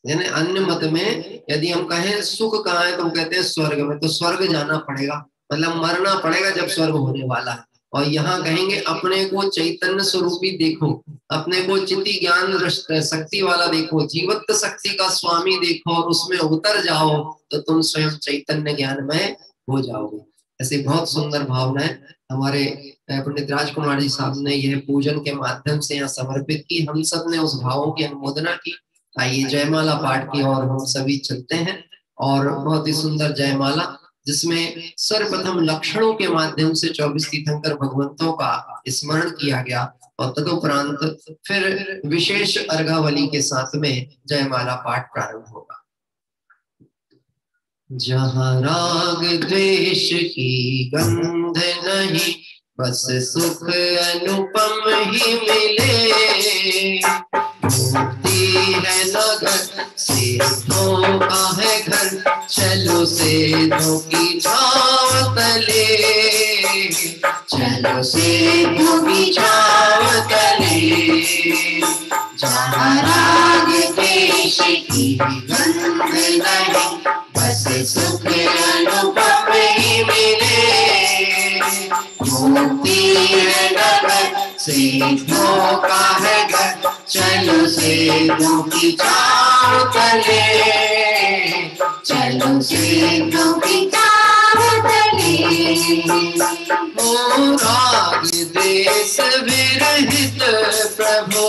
यानी अन्य मत में यदि हम कहें सुख कहाँ है तो हम कहते हैं स्वर्ग में, तो स्वर्ग जाना पड़ेगा, मतलब मरना पड़ेगा जब स्वर्ग होने वाला है। और यहाँ कहेंगे अपने को चैतन्य स्वरूपी देखो, अपने को चिति ज्ञान शक्ति वाला देखो, जीवत्व शक्ति का स्वामी देखो, और उसमें उतर जाओ तो तुम स्वयं चैतन्य ज्ञान में हो जाओगे। ऐसी बहुत सुंदर भावना है। हमारे पंडित राजकुमार जी साहब ने यह पूजन के माध्यम से यहाँ समर्पित की। हम सब ने उस भावों की अनुमोदना की। आइए जयमाला पाठ की और हम सभी चलते हैं। और बहुत ही सुंदर जयमाला, जिसमें सर्वप्रथम लक्षणों के माध्यम से 24 तीर्थंकर भगवंतों का स्मरण किया गया, और तदुपरांत फिर विशेष अर्घावली के साथ में जयमाला पाठ प्रारंभ होगा। जहाँ राग द्वेष की गंध नहीं, बस सुख अनुपम ही मिले। मुक्ति है नगर, सिद्धों का है घर, चलो सिद्धों की छाँव तले, चलो सिद्धों की छाँव तले। जहाँ राग द्वेष की गंध नहीं, बस सुख अनुपम ही मिले। मुक्ति है नगर, सिद्धों का है घर, चलो सिद्धों की छाँव तले, चलो सिद्धों की छाँव तले। ओ राग देश विरहित प्रभु,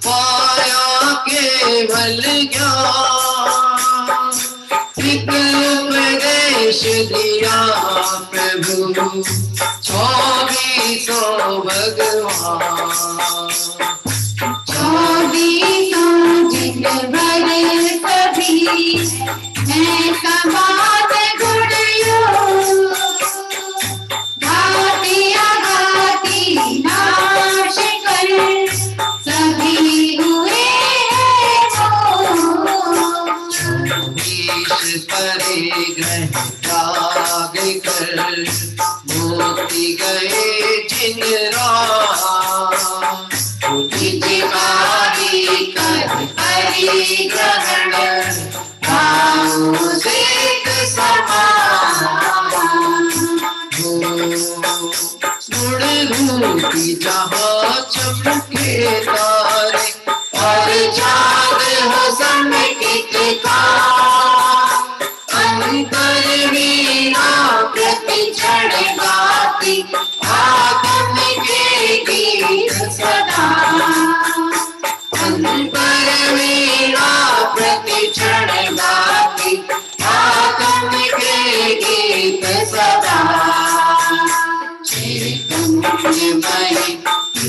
पाया केवल ज्ञान, उपदेश दिया प्रभु 24 भगवान। 24 जिन भर सभी मैं समाज गुण योग, घाटी आघाती नाश कर सभी हुए परिग्रह त्याग कर, मोती गए जिन जिवारी कर परिग्रहण, सिद्ध समान। गुण जहाँ चमके तारे, और चाँद हो सनकित का, अंतर वीणा प्रति क्षण गाती, आगम के गीत सदा। अंतर वीणा प्रति क्षण गाती, आगम के गीत सदा। चैतन्यमयी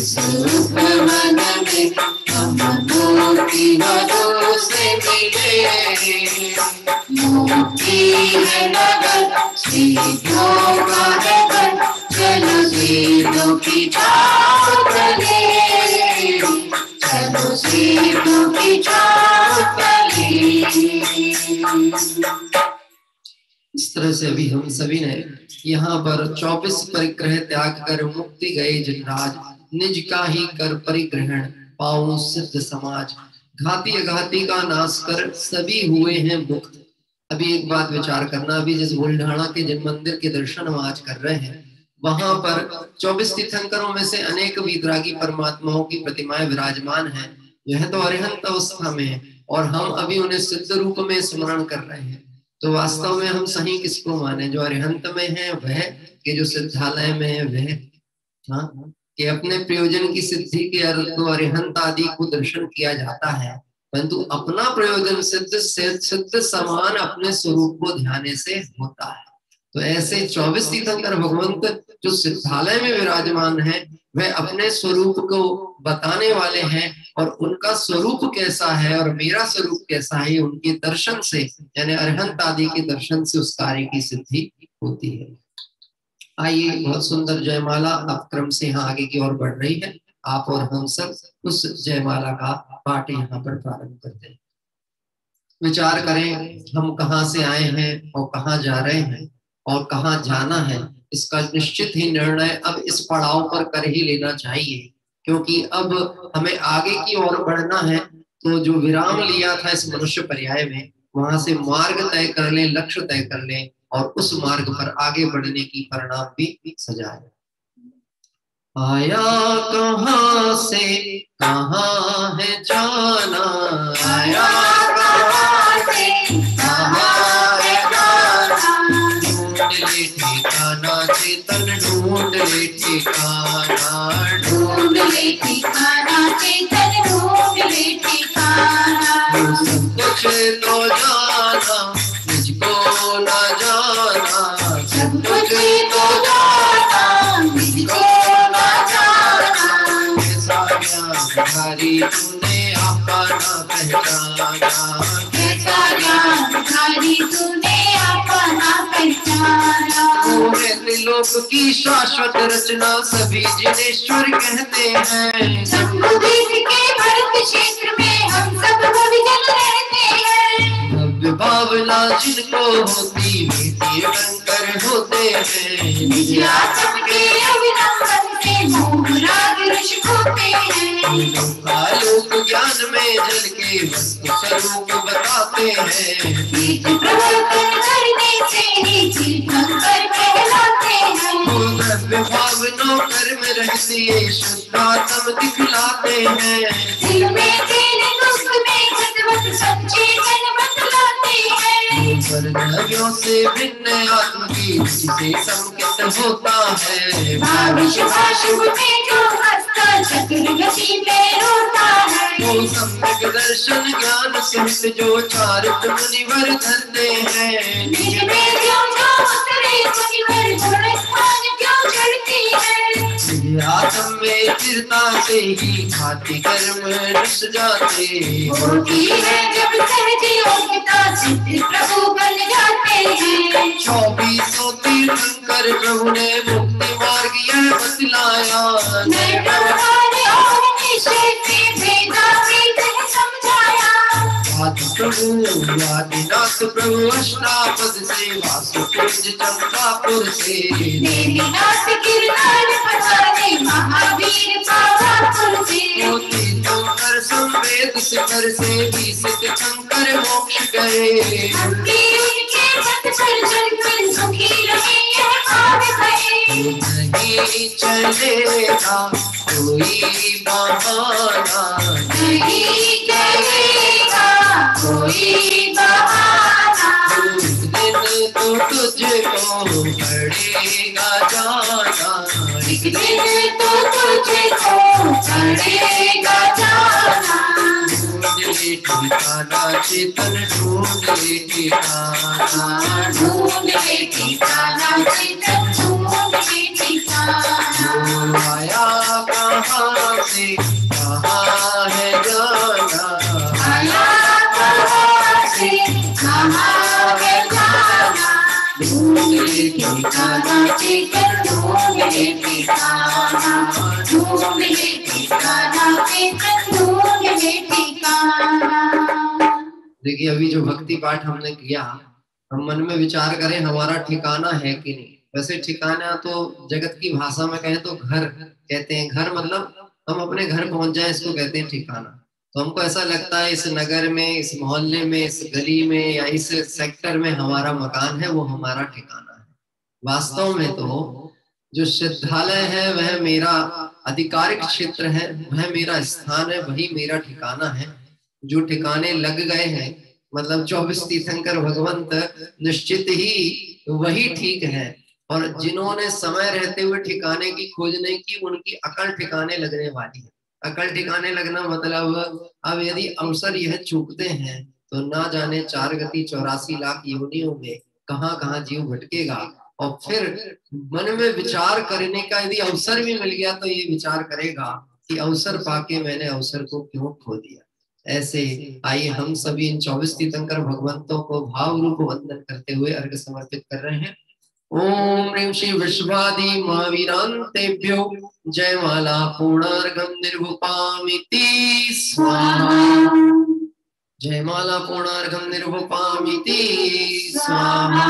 स्वरूप मन में हम मूर्ति मधु से मिले। मुक्ति है नगर, सिद्धों का है घर, चलो सिद्धों की छाँव तले, चलो सिद्धों की छाँव तले। तरह से अभी हम सभी ने यहाँ पर 24 परिग्रह त्याग कर मुक्ति गए जिनराज, निज का ही कर परिग्रहण पाऊं सिद्ध समाज, घाती अघाती का नाश कर सभी हुए हैं मुक्त। अभी एक बात विचार करना, अभी जिस बुल्ढाना के जिन मंदिर के दर्शन हम आज कर रहे हैं, वहां पर 24 तीर्थंकरों में से अनेक वितरागी परमात्माओं की प्रतिमाएं विराजमान हैं। यह तो अरिहंत अवस्था में है और हम अभी उन्हें सिद्ध रूप में स्मरण कर रहे हैं। तो वास्तव में हम सही किसको माने, जो अरिहंत में है वह, कि जो सिद्धालय में है वह? हाँ, कि अपने प्रयोजन की सिद्धि के अर्थ तो अरिहंत आदि को दर्शन किया जाता है, परंतु अपना प्रयोजन सिद्ध समान अपने स्वरूप को ध्यान से होता है। तो ऐसे 24 तीर्थंकर भगवंत जो सिद्धालय में विराजमान है, वह अपने स्वरूप को बताने वाले हैं और उनका स्वरूप कैसा है और मेरा स्वरूप कैसा है, उनके दर्शन से, यानी अरिहंत आदि के दर्शन से उस कार्य की सिद्धि होती है। आइए, बहुत सुंदर जयमाला अब क्रम से यहाँ आगे की ओर बढ़ रही है। आप और हम सब उस जयमाला का पाठ यहाँ पर प्रारंभ करते हैं। विचार करें, हम कहाँ से आए हैं और कहाँ जा रहे हैं और कहाँ जाना है, इसका निश्चित ही निर्णय अब इस पड़ाव पर कर ही लेना चाहिए, क्योंकि अब हमें आगे की ओर बढ़ना है। तो जो विराम लिया था इस मनुष्य पर्याय में, वहां से मार्ग तय कर ले, लक्ष्य तय कर ले और उस मार्ग पर आगे बढ़ने की परिणाम भी सजाए। आया कहाँ से कहाँ है जाना, आया कहाँ से कहाँ है जाना, ढूंढ ले ठिकाना चेतन, ढूंढ ले ठिकाना, ढूंढ ले ठिकाना चेतन, ढूंढ ले ठिकाना। सब कुछ तो जाना, मुझको न जाना, सब कुछ तो जाना, मुझको न जाना। कैसा ज्ञानधारी तूने अपना पहचाना, कैसा ज्ञानधारी तूने अपना पहचाना। तू है त्रिलोक की शाश्वत रचना, सभी जिनेश्वर कहते हैं। जम्बूद्वीप के भरत क्षेत्र में हम सब भविजन रहते हैं। भव्य भावना जिनको होती वे तीर्थंकर होते हैं। निज आत्म के अभिनंदन से मोह राग रस खोते हैं। लोक ज्ञान में जल के वस्तु स्वरूप बताते हैं। तीर्थ प्रवर्तन करने से ही तीर्थंकर कहलाते हैं। भव्य भावनों कर्म रहती शुद्धात्म दिखलाते हैं। दिल में तेरे दुख में खतवत सच्चे जन बतलाते हैं। वर्णों से भिन्न आत्म की रुचि से संकेत होता है। भाविश भाषुभ में जो हंसता चक्र गति में रोता है। वो सम्यक दर्शन ज्ञान सहित जो चारित्र मुनिवर धरते हैं। निज में जो उतरे मुनिवर गुण स्थान क्यों चढ़ती है। आत्म में चिरता से ही खाती कर्म रस जाते। होती है जब सहज योग्यता सिद्ध प्रभु बन जाते हैं। 24 तीर्थंकर प्रभु ने मुक्ति मार्ग यह बतलाया। मैं ब्रह्मांड और निश्चय से भेदा भेद समझाया। आदि प्रभु आदिनाथ प्रभु अष्टापद से वासुदेव चंद्रापुर से। देवीनाथ गिरनार पधारे महावीर पावापुर से। तीर्थंकर संवेद शिखर से भी सिद्धंकर मोक्ष गए। हम भी उनके पथ पर चलकर सुखी रहे यह भाव है। नहीं चलेगा कोई बहाना, नहीं चलेगा कोई बहाना। उस दिन तो तुझको पड़ेगा जाना। एक दिन तो तुझको पड़ेगा जाना। ढूंढ ले ठिकाना चेतन, ढूंढ ले ठिकाना, ढूंढ ले ठिकाना चेतन, ढूंढ ले ठिकाना। आया कहाँ से कहाँ है जाना, आया कहाँ से कहाँ है जाना। ढूंढ ले ठिकाना चेतन, ढूंढ ले ठिकाना, ढूंढ ले ठिकाना चेतन, ढूंढ ले ठिकाना। देखिए, अभी जो भक्ति पाठ हमने किया हम मन में विचार करें हमारा ठिकाना है कि नहीं। वैसे ठिकाना तो जगत की भाषा में कहें तो घर कहते हैं। घर मतलब हम अपने घर पहुंच जाए, इसको कहते हैं ठिकाना। तो हमको ऐसा लगता है इस नगर में, इस मोहल्ले में, इस गली में या इस सेक्टर में हमारा मकान है, वो हमारा ठिकाना है। वास्तव में तो जो सिद्धालय है वह मेरा आधिकारिक क्षेत्र है, वह मेरा स्थान है, वही मेरा ठिकाना है। जो ठिकाने लग गए हैं, मतलब 24 तीर्थंकर भगवंत निश्चित ही वही ठीक है। और जिन्होंने समय रहते हुए ठिकाने की खोज नहीं की, उनकी अकल ठिकाने लगने वाली है। अकल ठिकाने लगना मतलब अब यदि अवसर यह चूकते हैं तो ना जाने 4 गति 84 लाख योनियों में कहाँ कहाँ जीव भटकेगा। और फिर मन में विचार करने का यदि अवसर भी मिल गया तो ये विचार करेगा कि अवसर पाके मैंने अवसर को क्यों खो दिया। ऐसे आइए हम सभी इन 24 तीर्थंकर भगवंतों को भाव रूप वंदन करते हुए अर्घ्य समर्पित कर रहे हैं। ओम ह्रीं श्री विश्वादि महावीरांतेभ्यो जयमाला पूर्णार्घं निर्वपामिति स्वाहा। जयमाला पूर्णार्घं निर्वपामिति स्वाहा।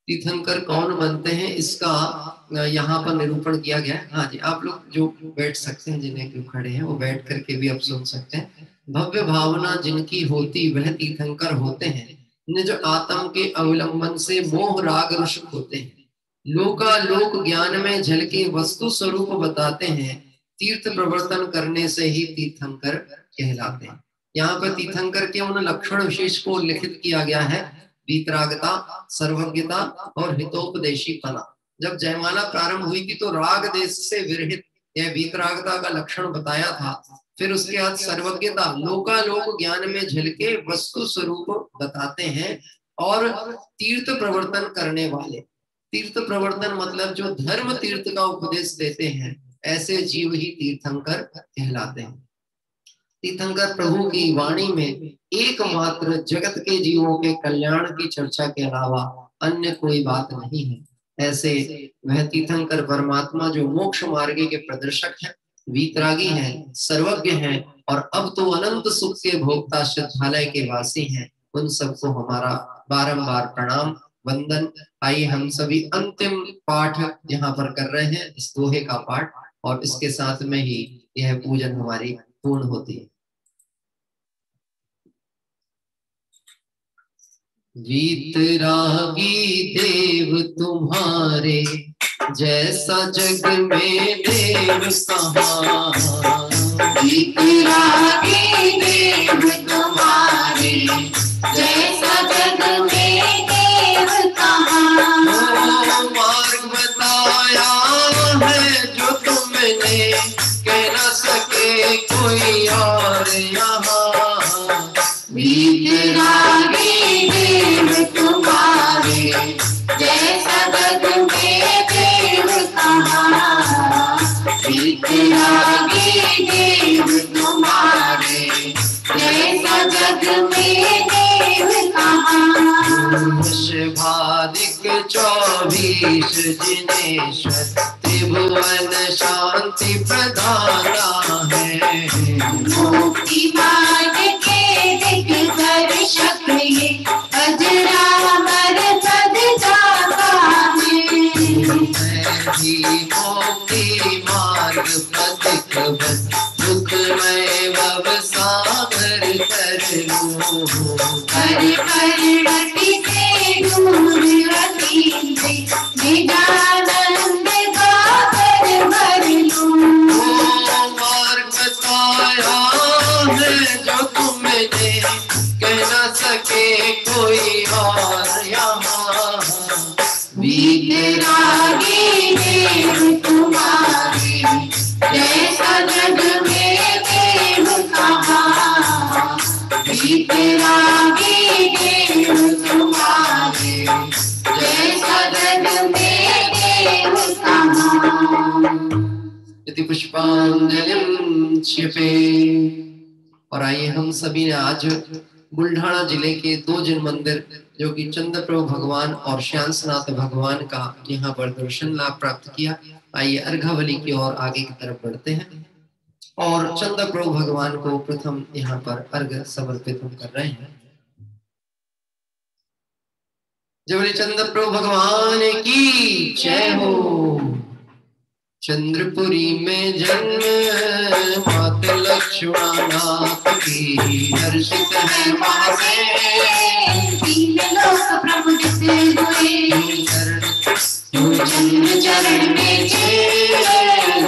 तीर्थंकर कौन बनते हैं इसका यहाँ पर निरूपण किया गया है। हाँ जी, आप लोग जो बैठ सकते हैं, जिन्हें क्यों खड़े हैं वो बैठ करके भी आप सुन सकते हैं। भव्य भावना जिनकी होती वह तीर्थंकर होते हैं, निज आत्म के अवलंबन से मोह राग रुष होते हैं। लोकालोक ज्ञान में झलके वस्तु स्वरूप बताते हैं, तीर्थ प्रवर्तन करने से ही तीर्थंकर कहलाते हैं। यहाँ पर तीर्थंकर के उन लक्षण विशेष को लिखित किया गया है, वीतरागता, सर्वज्ञता और हितोपदेशीपना। जब जयमाला प्रारंभ हुई थी तो राग देश से विरहित यह वीतरागता का लक्षण बताया था। फिर उसके बाद सर्वज्ञता, लोकालोक ज्ञान में झलके वस्तु स्वरूप बताते हैं, और तीर्थ प्रवर्तन करने वाले। तीर्थ प्रवर्तन मतलब जो धर्म तीर्थ का उपदेश देते हैं, ऐसे जीव ही तीर्थंकर कहलाते हैं। तीर्थंकर प्रभु की वाणी में एकमात्र जगत के जीवों के कल्याण की चर्चा के अलावा अन्य कोई बात नहीं है। ऐसे वह तीर्थंकर परमात्मा जो मोक्ष मार्ग के प्रदर्शक है, वीतरागी है, सर्वज्ञ है और अब तो अनंत सुख के भोक्ता श्रद्धालय के वासी हैं, उन सबको हमारा बारंबार प्रणाम वंदन। आइए हम सभी अंतिम पाठ यहाँ पर कर रहे हैं, इस दोहे का पाठ, और इसके साथ में ही यह पूजन हमारी पूर्ण होती है। वीतरागी देव तुम्हारे जैसा जग में देव कहाँ। वीतरागी देव तुम्हारे जैसा जग में देव कहाँ। मार्ग बताया है जो तुमने, कह न सके कोई और यहाँ। वीतरागी देव तुम्हारे जैसा जग में देव कहाँ। वीतरागी देव तुम्हारे जैसा जग में देव कहाँ। भादिक 24 जिनेश्वर त्रिभुवन शांति प्रदाना है। मुक्ति मार्ग के दिग्दर्शक ये अजरामर पद जाता है। मुक्ति मार्ग पथिक बस दुखमय भव सागर कर लो। रति से दूर रति से निजानंद गाकर भर लूं। मार्ग बताया है जो तुमने, कह न सके कोई और यहाँ। वीतरागी देव तुम्हारे जैसा जग में देव कहाँ। वीतरागी देव तुम्हारे जैसा जग में देव कहाँ। यदि पुष्पांजलिं क्षिपे। और आइए हम सभी ने आज बुल्ढाना जिले के 2 जिन मंदिर, जो कि चंद्रप्रभु भगवान और श्यांसनाथ भगवान का यहाँ पर दर्शन लाभ प्राप्त किया। आइए अर्घावली की ओर आगे की तरफ बढ़ते हैं और चंद्रप्रभु भगवान को प्रथम यहाँ पर अर्घ समर्पित कर रहे हैं। जबले चंद्रप्रभु भगवान की जय हो। चंद्रपुरी में जन्म माता लक्ष्मणानाथ की, हर्षित है महादेव तीन लोक प्रभु जिसे हुए। चंद्र चरण में छे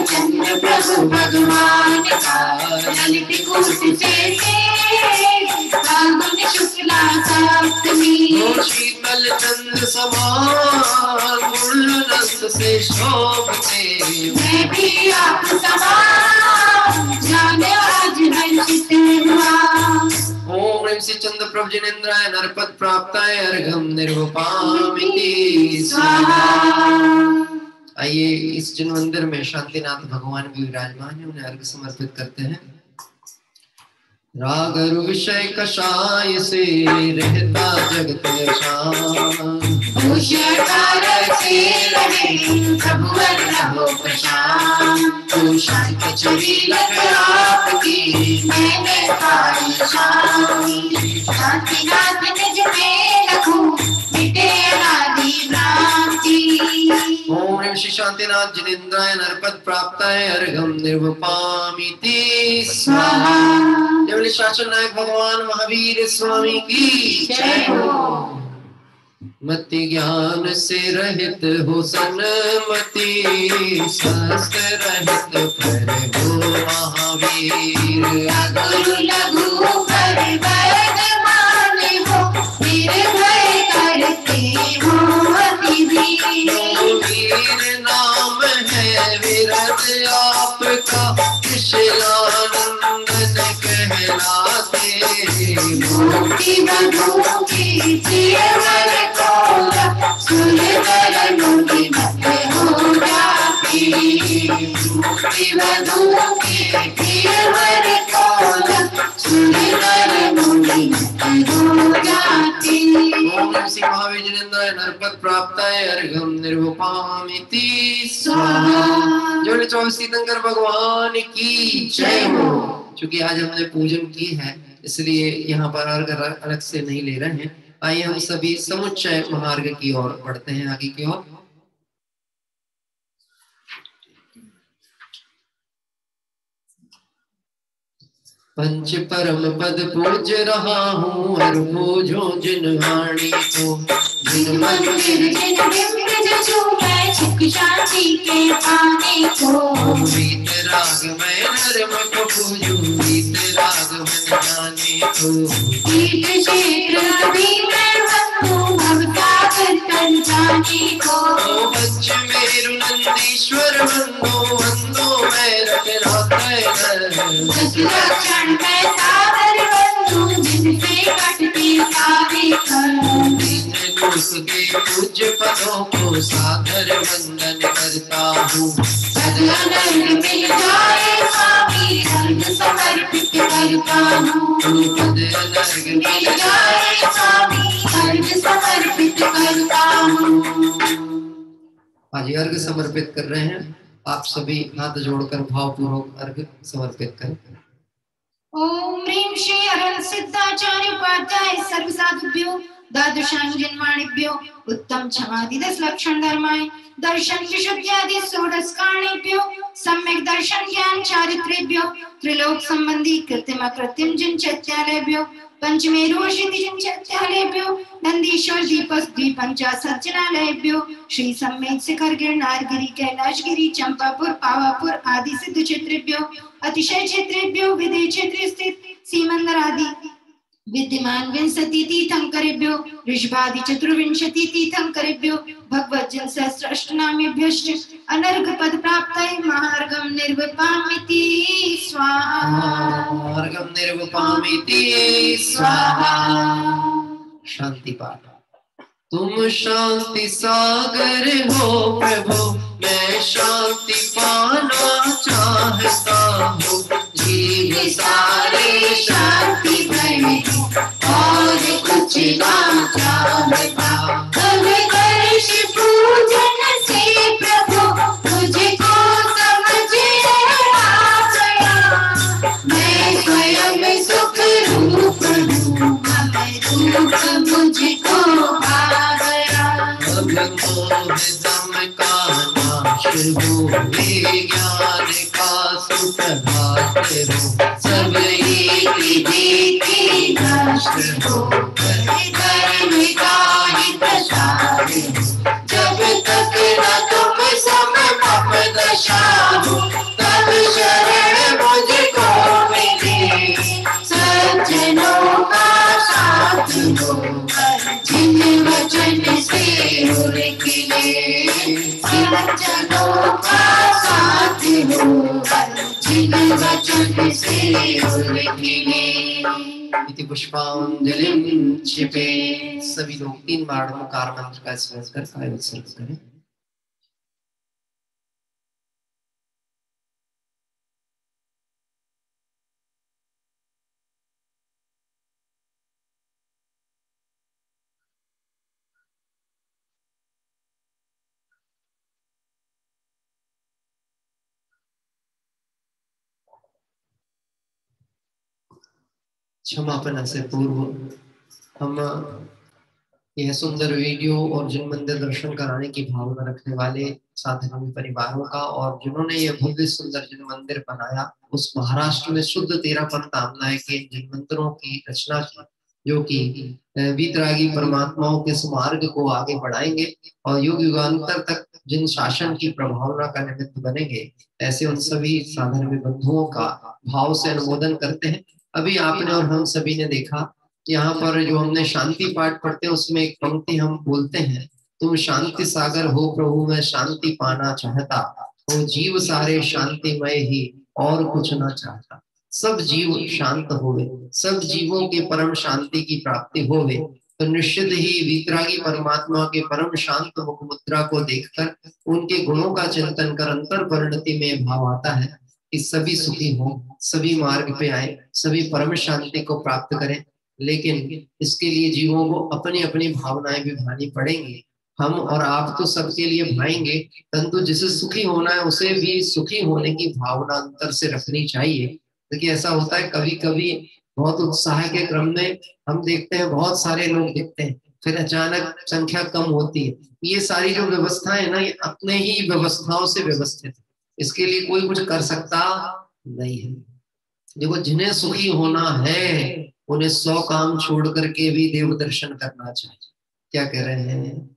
चंद्र प्रभु भगवान का, ललित कुर्सी से फाल्गुन शुक्ला सप्तमी। शीतल चंद्र समान गुणरस से शोभते, मैं भी आप समान जाने आज हर्षित हुआ। ओम ह्रीं श्री चंद्र प्रभु जिनेन्द्राय नरपत प्राप्ताय अर्घम निर्वपामिति स्वाहा। आइए इस जिन मंदिर में शांतिनाथ भगवान भी विराजमान है, उन्हें अर्घ समर्पित करते हैं। राग विषय कषाय से रहता जगत शान, भूषण से रहे प्रभुवर रहो प्रशांत। तू शांत चली आपकी मैंने पाई शांति। शांतिनाथ निज में रखूं मिटे अनादि भ्रांति। ओम ह्रीं श्री शांतिनाथ जिनेन्द्राय नरपत प्राप्ताय अर्घम निर्वपामिति स्वाहा। जय शासन नायक भगवान महावीर स्वामी की जय हो। मति ज्ञान से रहित हो सन्मति, स्वस्थ रहित प्रभु महावीर। गुरु लघु पर वर्धमान हो, निर्भय करते हो अति वीर। वीर नाम है विरत आपका, कुशलानंदन कहलाते। मुक्ति बधू की प्रियवर कोला, सुरवर मुनि मत हो जाती। मुक्ति बधू की प्रियवर कोला, सुरवर मुनि मत हो जाती। ओम श्री महावीर जिनेन्द्राय नरपत प्राप्ताय अर्घम निर्वपामिति स्वाहा। जो 24 तीर्थंकर भगवान की जय हो। चूंकि आज हमने पूजन की है इसलिए यहाँ पर अर्घ अलग से नहीं ले रहे हैं। आइए हम सभी समुच्चय महार्घ की ओर बढ़ते हैं, आगे की ओर। पंच परम पद पूज रहा हूँ, हर पूजो जिन वाणी को। जिन मंदिर जिन बिंब जचू मैं छिप शांति के पाने को। गीत राग मैं नरम को पूजू, गीत राग मन जाने को। तीर्थ क्षेत्र भी मैं बंधू भवसागर तन जाने को। बच्च मेरु नंदीश्वर वंदो वंदो मैं रटनाथय। दशलक्षण मैं सागर बंधु जिनसे कटती सारे कर। के पूज्य पदों को सादर वंदन करता हूँ। सदनंद मिल जाए स्वामी अर्घ समर्पित करता हूँ। पद अनर्घ मिल जाए स्वामी अर्घ समर्पित करता हूँ। आज अर्घ समर्पित कर रहे हैं। आप सभी हाथ जोड़कर भावपूर्वक अर्घ समर्पित करें। ओम ह्रीं श्री अरहंत सिद्धाचार्य उपाध्याय सर्व साधुभ्यो द्वादशांजन्माणिभ्यो उत्तम क्षमादि 10 लक्षण धर्माय दर्शन विशुद्ध्यादि 16 कारणेभ्यो सम्यक दर्शन ज्ञान चारित्रेभ्यो त्रिलोक संबंधी कृत्रिम अकृत्रिम जिन चैत्यालयभ्यो पंचमेरु शीति जिन चैत्यालयभ्यो नंदीश्वर दीपस द्विपंचा सज्जनालयभ्यो श्री सम्मेद शिखर गिरनार गिरी कैलाश गिरी चंपापुर पावापुर आदि सिद्ध क्षेत्रेभ्यो अतिशय क्षेत्रेभ्यो विदेह क्षेत्रे स्थित सीमंदर आदि विद्यमान 20 तीर्थंकरेभ्यो ऋषभादि 24 तीर्थंकरेभ्यो भगवत जन सहस्र अष्टनामेभ्यश्च अनर्घ पद प्राप्ताय महार्घम निर्वपामिति स्वाहा। अर्घम निर्वपामिति स्वाहा। शांति पाठ। तुम शांति सागर हो प्रभु, मैं शांति पाना चाहता हूँ। जीव सारे शांति भय और कुछ ना चाहता। कब दर्श पूजन से प्रभु तुझको समझ आ गया। मैं स्वयं सुख रूप हूँ, दुख मुझको आ गया। प्रभात हो, सब रीति भीति नष्ट होकर धर्म का ही प्रसार हो। जब तक न तुम समपम दशा हो, तब शरण मुझको मिले। सज्जनों का साथ होकर जिन वचन से उड़किले, सज्जनों का साथ होकर जिन वचन से उड़किले। इति पुष्पांजलिं क्षिपे। सभी लोग 3 बार ओंकार मंत्र का स्मरण कर काय उत्सर्ग करें। क्षमापना से पूर्व हम यह सुंदर वीडियो और जिन मंदिर दर्शन कराने की भावना रखने वाले साधु परिवारों का और जिन्होंने यह भव्य सुंदर जिन मंदिर बनाया, उस महाराष्ट्र में शुद्ध 13 पंथ आमनाय के जिन मंदिरों की रचना की, जो कि वीतरागी परमात्माओं के मार्ग को आगे बढ़ाएंगे और युग युगांतर तक जिन शासन की प्रभावना का निमित्त बनेंगे, ऐसे उन सभी साधर्मी बंधुओं का भाव से अनुमोदन करते हैं। अभी आपने और हम सभी ने देखा, यहाँ पर जो हमने शांति पाठ पढ़ते हैं उसमें एक पंक्ति हम बोलते हैं, तुम शांति सागर हो प्रभु मैं शांति पाना चाहता, हो जीव सारे शांतिमय ही और कुछ ना चाहता। सब जीव शांत होवे, सब जीवों के परम शांति की प्राप्ति होवे, तो निश्चित ही वीतरागी परमात्मा के परम शांत मुख मुद्रा को देखकर उनके गुणों का चिंतन कर अंतर परिणति में भाव आता है कि सभी सुखी हो, सभी मार्ग पे आए, सभी परम शांति को प्राप्त करें। लेकिन इसके लिए जीवों को अपनी अपनी भावनाएं भी भानी पड़ेंगी। हम और आप तो सबके लिए भाएंगे, परंतु जिसे सुखी होना है उसे भी सुखी होने की भावना अंतर से रखनी चाहिए। देखिए ऐसा होता है कभी कभी बहुत उत्साह के क्रम में हम देखते हैं बहुत सारे लोग दिखते हैं, फिर अचानक संख्या कम होती है। ये सारी जो व्यवस्थाएं है ना, ये अपने ही व्यवस्थाओं से व्यवस्थित है, इसके लिए कोई कुछ कर सकता नहीं है। देखो जिन्हें सुखी होना है उन्हें 100 काम छोड़ करके भी देव दर्शन करना चाहिए, क्या कह रहे हैं,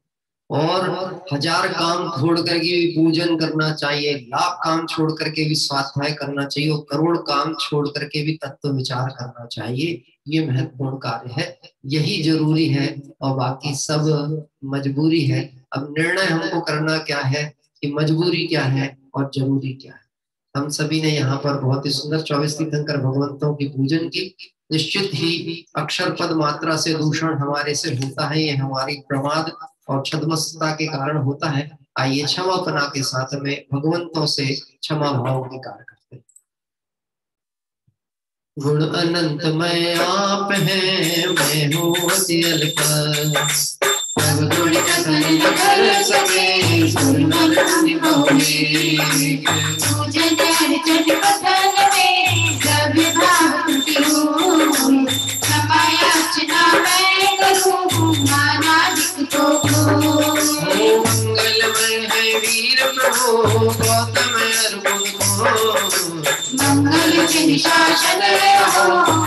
और 1000 काम छोड़ करके भी पूजन करना चाहिए, 1,00,000 काम छोड़ करके भी स्वाध्याय करना चाहिए, और करोड़ काम छोड़ करके भी तत्व विचार करना चाहिए। ये महत्वपूर्ण कार्य है, यही जरूरी है, और बाकी सब मजबूरी है। अब निर्णय हमको करना क्या है कि मजबूरी क्या है और जरूरी क्या है। हम सभी ने यहाँ पर बहुत ही सुंदर 24 तीर्थंकर भगवंतों की पूजन की। निश्चित ही अक्षर पद मात्रा से दूषण हमारे से होता है, ये हमारी प्रमाद और छद्मस्तता के कारण होता है। आइए क्षमापना के साथ में भगवंतों से क्षमा भाव स्वीकार करते हैं। गुण अनंत मैं आप हैं, मैं हूँ अति अल्प, सब गुण कथन न कर सके, सुनर मुनि बहुरी। पूजन अर्चन कथन में जब भाव त्रुटि हो, क्षमा याचना मैं करूं, नानादिक तो मंगलमय है वीर प्रभु गौतम अर्जुन को, मंगल चिन्ह शासन हो,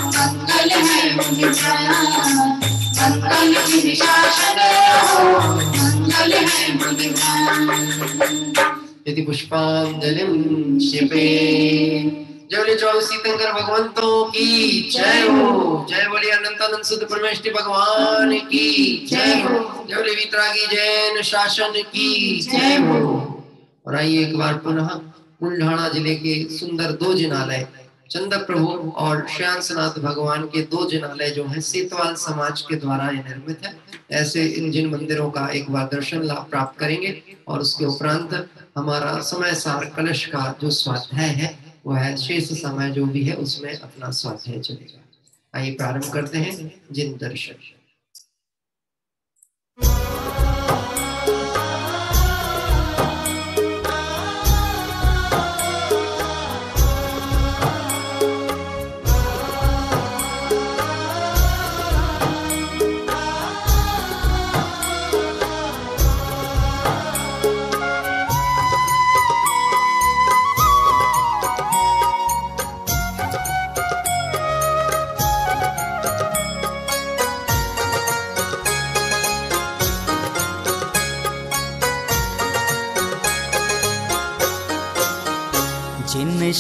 मंगल है मुनि प्राण, मंगल चिन्ह शासन हो, मंगल है मुनि प्राण। यदि पुष्पांजलिं क्षिपे। जय बोले 24 तीर्थंकर भगवंतों की जय हो, जय बोले अनंतानंद सुध परमेष्टि भगवान की जय हो, जय बोले वीतरागी जैन शासन की जय हो। और आइए एक बार पुनः बुल्ढाना जिले के सुंदर 2 जिनालय, चंद्र प्रभु और श्यांसनाथ भगवान के 2 जिनालय जो है सेतवाल समाज के द्वारा ये निर्मित है, ऐसे इन जिन मंदिरों का एक बार दर्शन लाभ प्राप्त करेंगे। और उसके उपरांत हमारा समय सार कलश का जो स्वाध्याय है वो है, शेष समय जो भी है उसमें अपना स्वाध्याय चलेगा। आइए प्रारंभ करते हैं जिन दर्शन।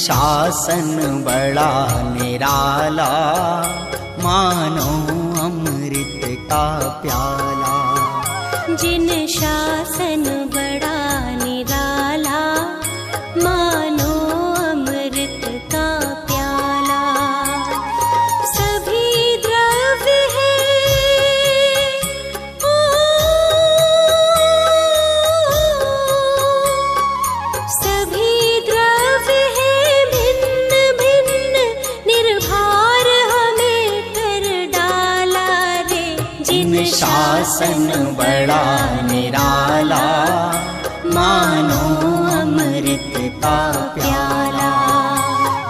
शासन बड़ा निराला, मानो अमृत का प्याला। जिन शासन बड़ा निराला, मानो अमृत का प्याला। सभी द्रव्य है सभी द्रव्य है भिन्न भिन्न, निर्भर हमें कर डाला रे। जिन शासन बड़ा निराला, मानो अमृत का प्याला।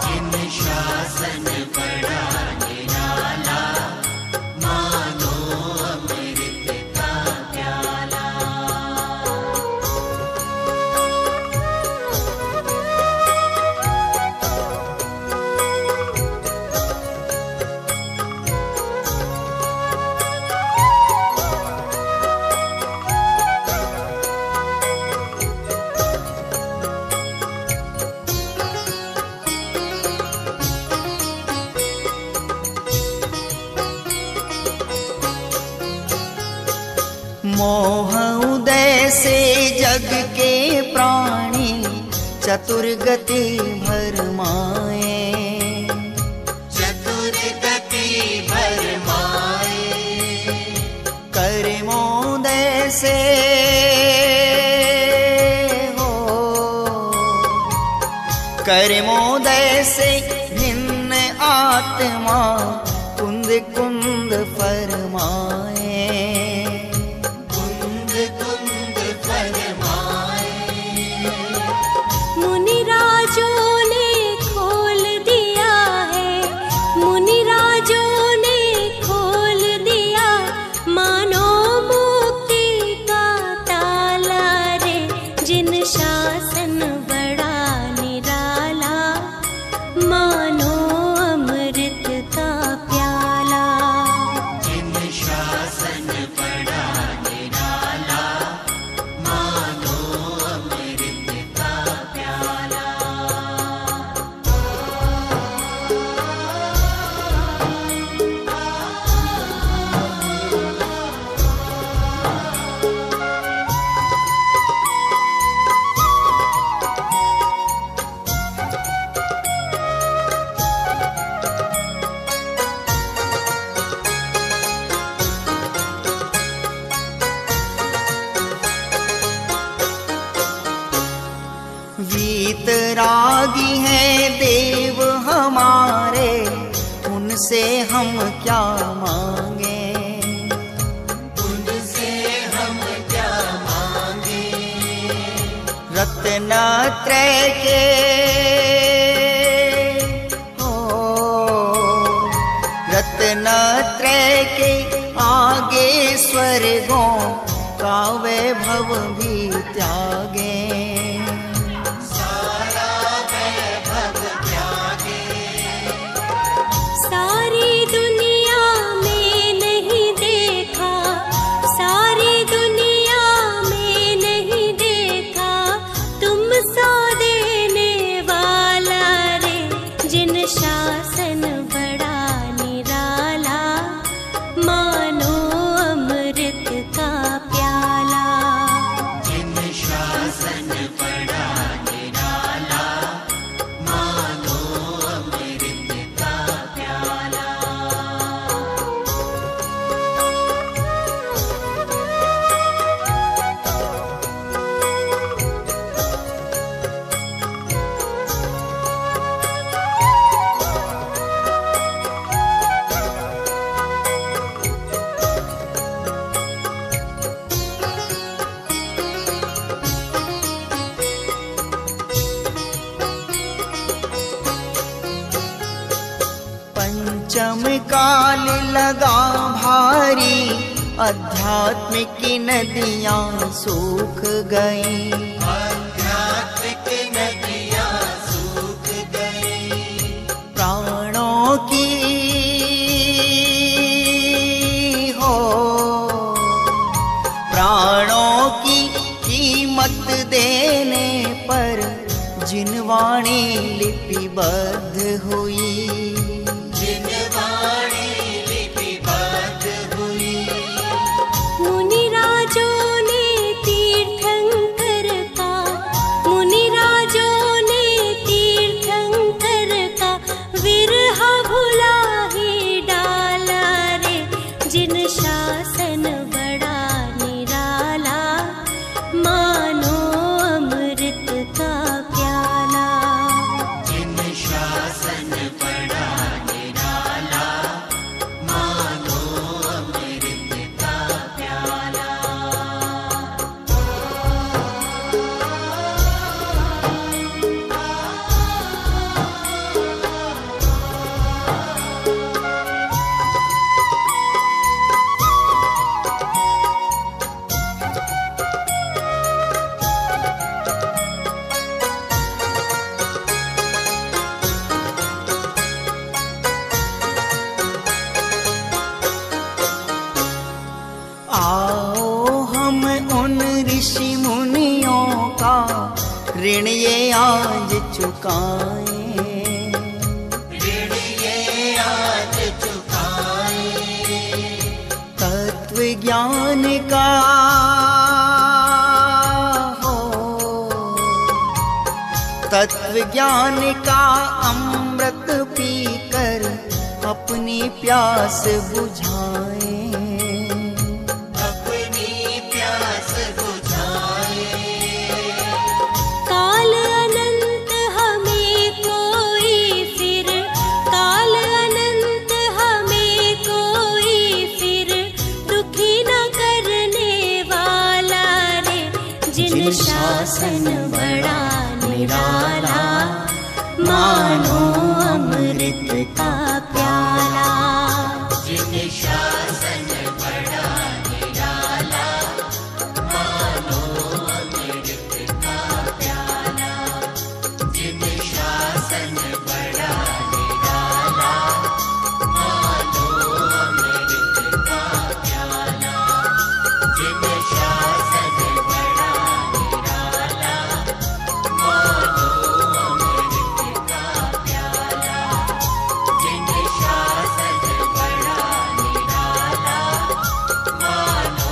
जिन शासन बड़ा निराला, मानो अमृत का प्याला। मोह उदय से जग के प्राणी, चतुर्गति भरमाए। चतुर्गति भरमाए, कर्मोदय से हो, कर्मोदय से भिन्न आत्मा, कुंद कुंद फरमाए। मुनिराजों ने खोल दिया है, मुनिराजों ने खोल दिया, मानो मुक्ति का ताला रे। जिन शासन बड़ा निराला, मानो अमृत का प्याला। जिन शासन बड़ा निराला, मानो अमृत का प्याला। वीतरागी हैं देव हमारे, उनसे हम क्या मांगे। उनसे हम क्या मांगे। रत्नत्रय के हो, रत्नत्रय के आगे स्वर्गों का वैभव भी त्यागे। सारी दुनिया में नहीं देखा, सारी दुनिया में नहीं देखा, तुम सा देने वाला रे। जिन शासन बड़ा निराला, मानो अमृत का प्याला। जिन शासन बड़ा निराला, मानो अमृत का प्याला। पंचम काल लगा भारी, आध्यात्मिक नदियां सूख गई। आध्यात्मिक नदियां सूख गई। प्राणों की हो, प्राणों की कीमत देने पर जिनवाणी लिपि लिपिबद्ध हुई, जिन वाणी लिपिबद्ध हुई। मुनिराजों ने तीर्थंकर का, मुनिराजों ने तीर्थंकर का विरह भुला ही डाला रे। जिन शासन बड़ा निराला, मानो अमृत का प्याला। जिन शासन बड़ा निराला, मानो अमृत का प्याला। आओ हम उन ऋषि मुनियों का ऋण ये आज चुकाएं। ऋण ये आज चुकाए। तत्व ज्ञान का हो, तत्व ज्ञान का अमृत पीकर अपनी प्यास बुझाएं। अपनी प्यास बुझाए। काल अनंत हमें कोई फिर, काल अनंत हमें कोई फिर दुखी न करने वाला रे। जिन शासन बड़ा निराला, मानो अमृत का प्याला। जिन शासन बड़ा निराला, मानो अमृत का प्याला। जिन शासन बड़ा निराला, मानो अमृत का प्याला। जिन शासन बड़ा निराला, मानो अमृत का प्याला। जिन शासन बड़ा निराला, मानो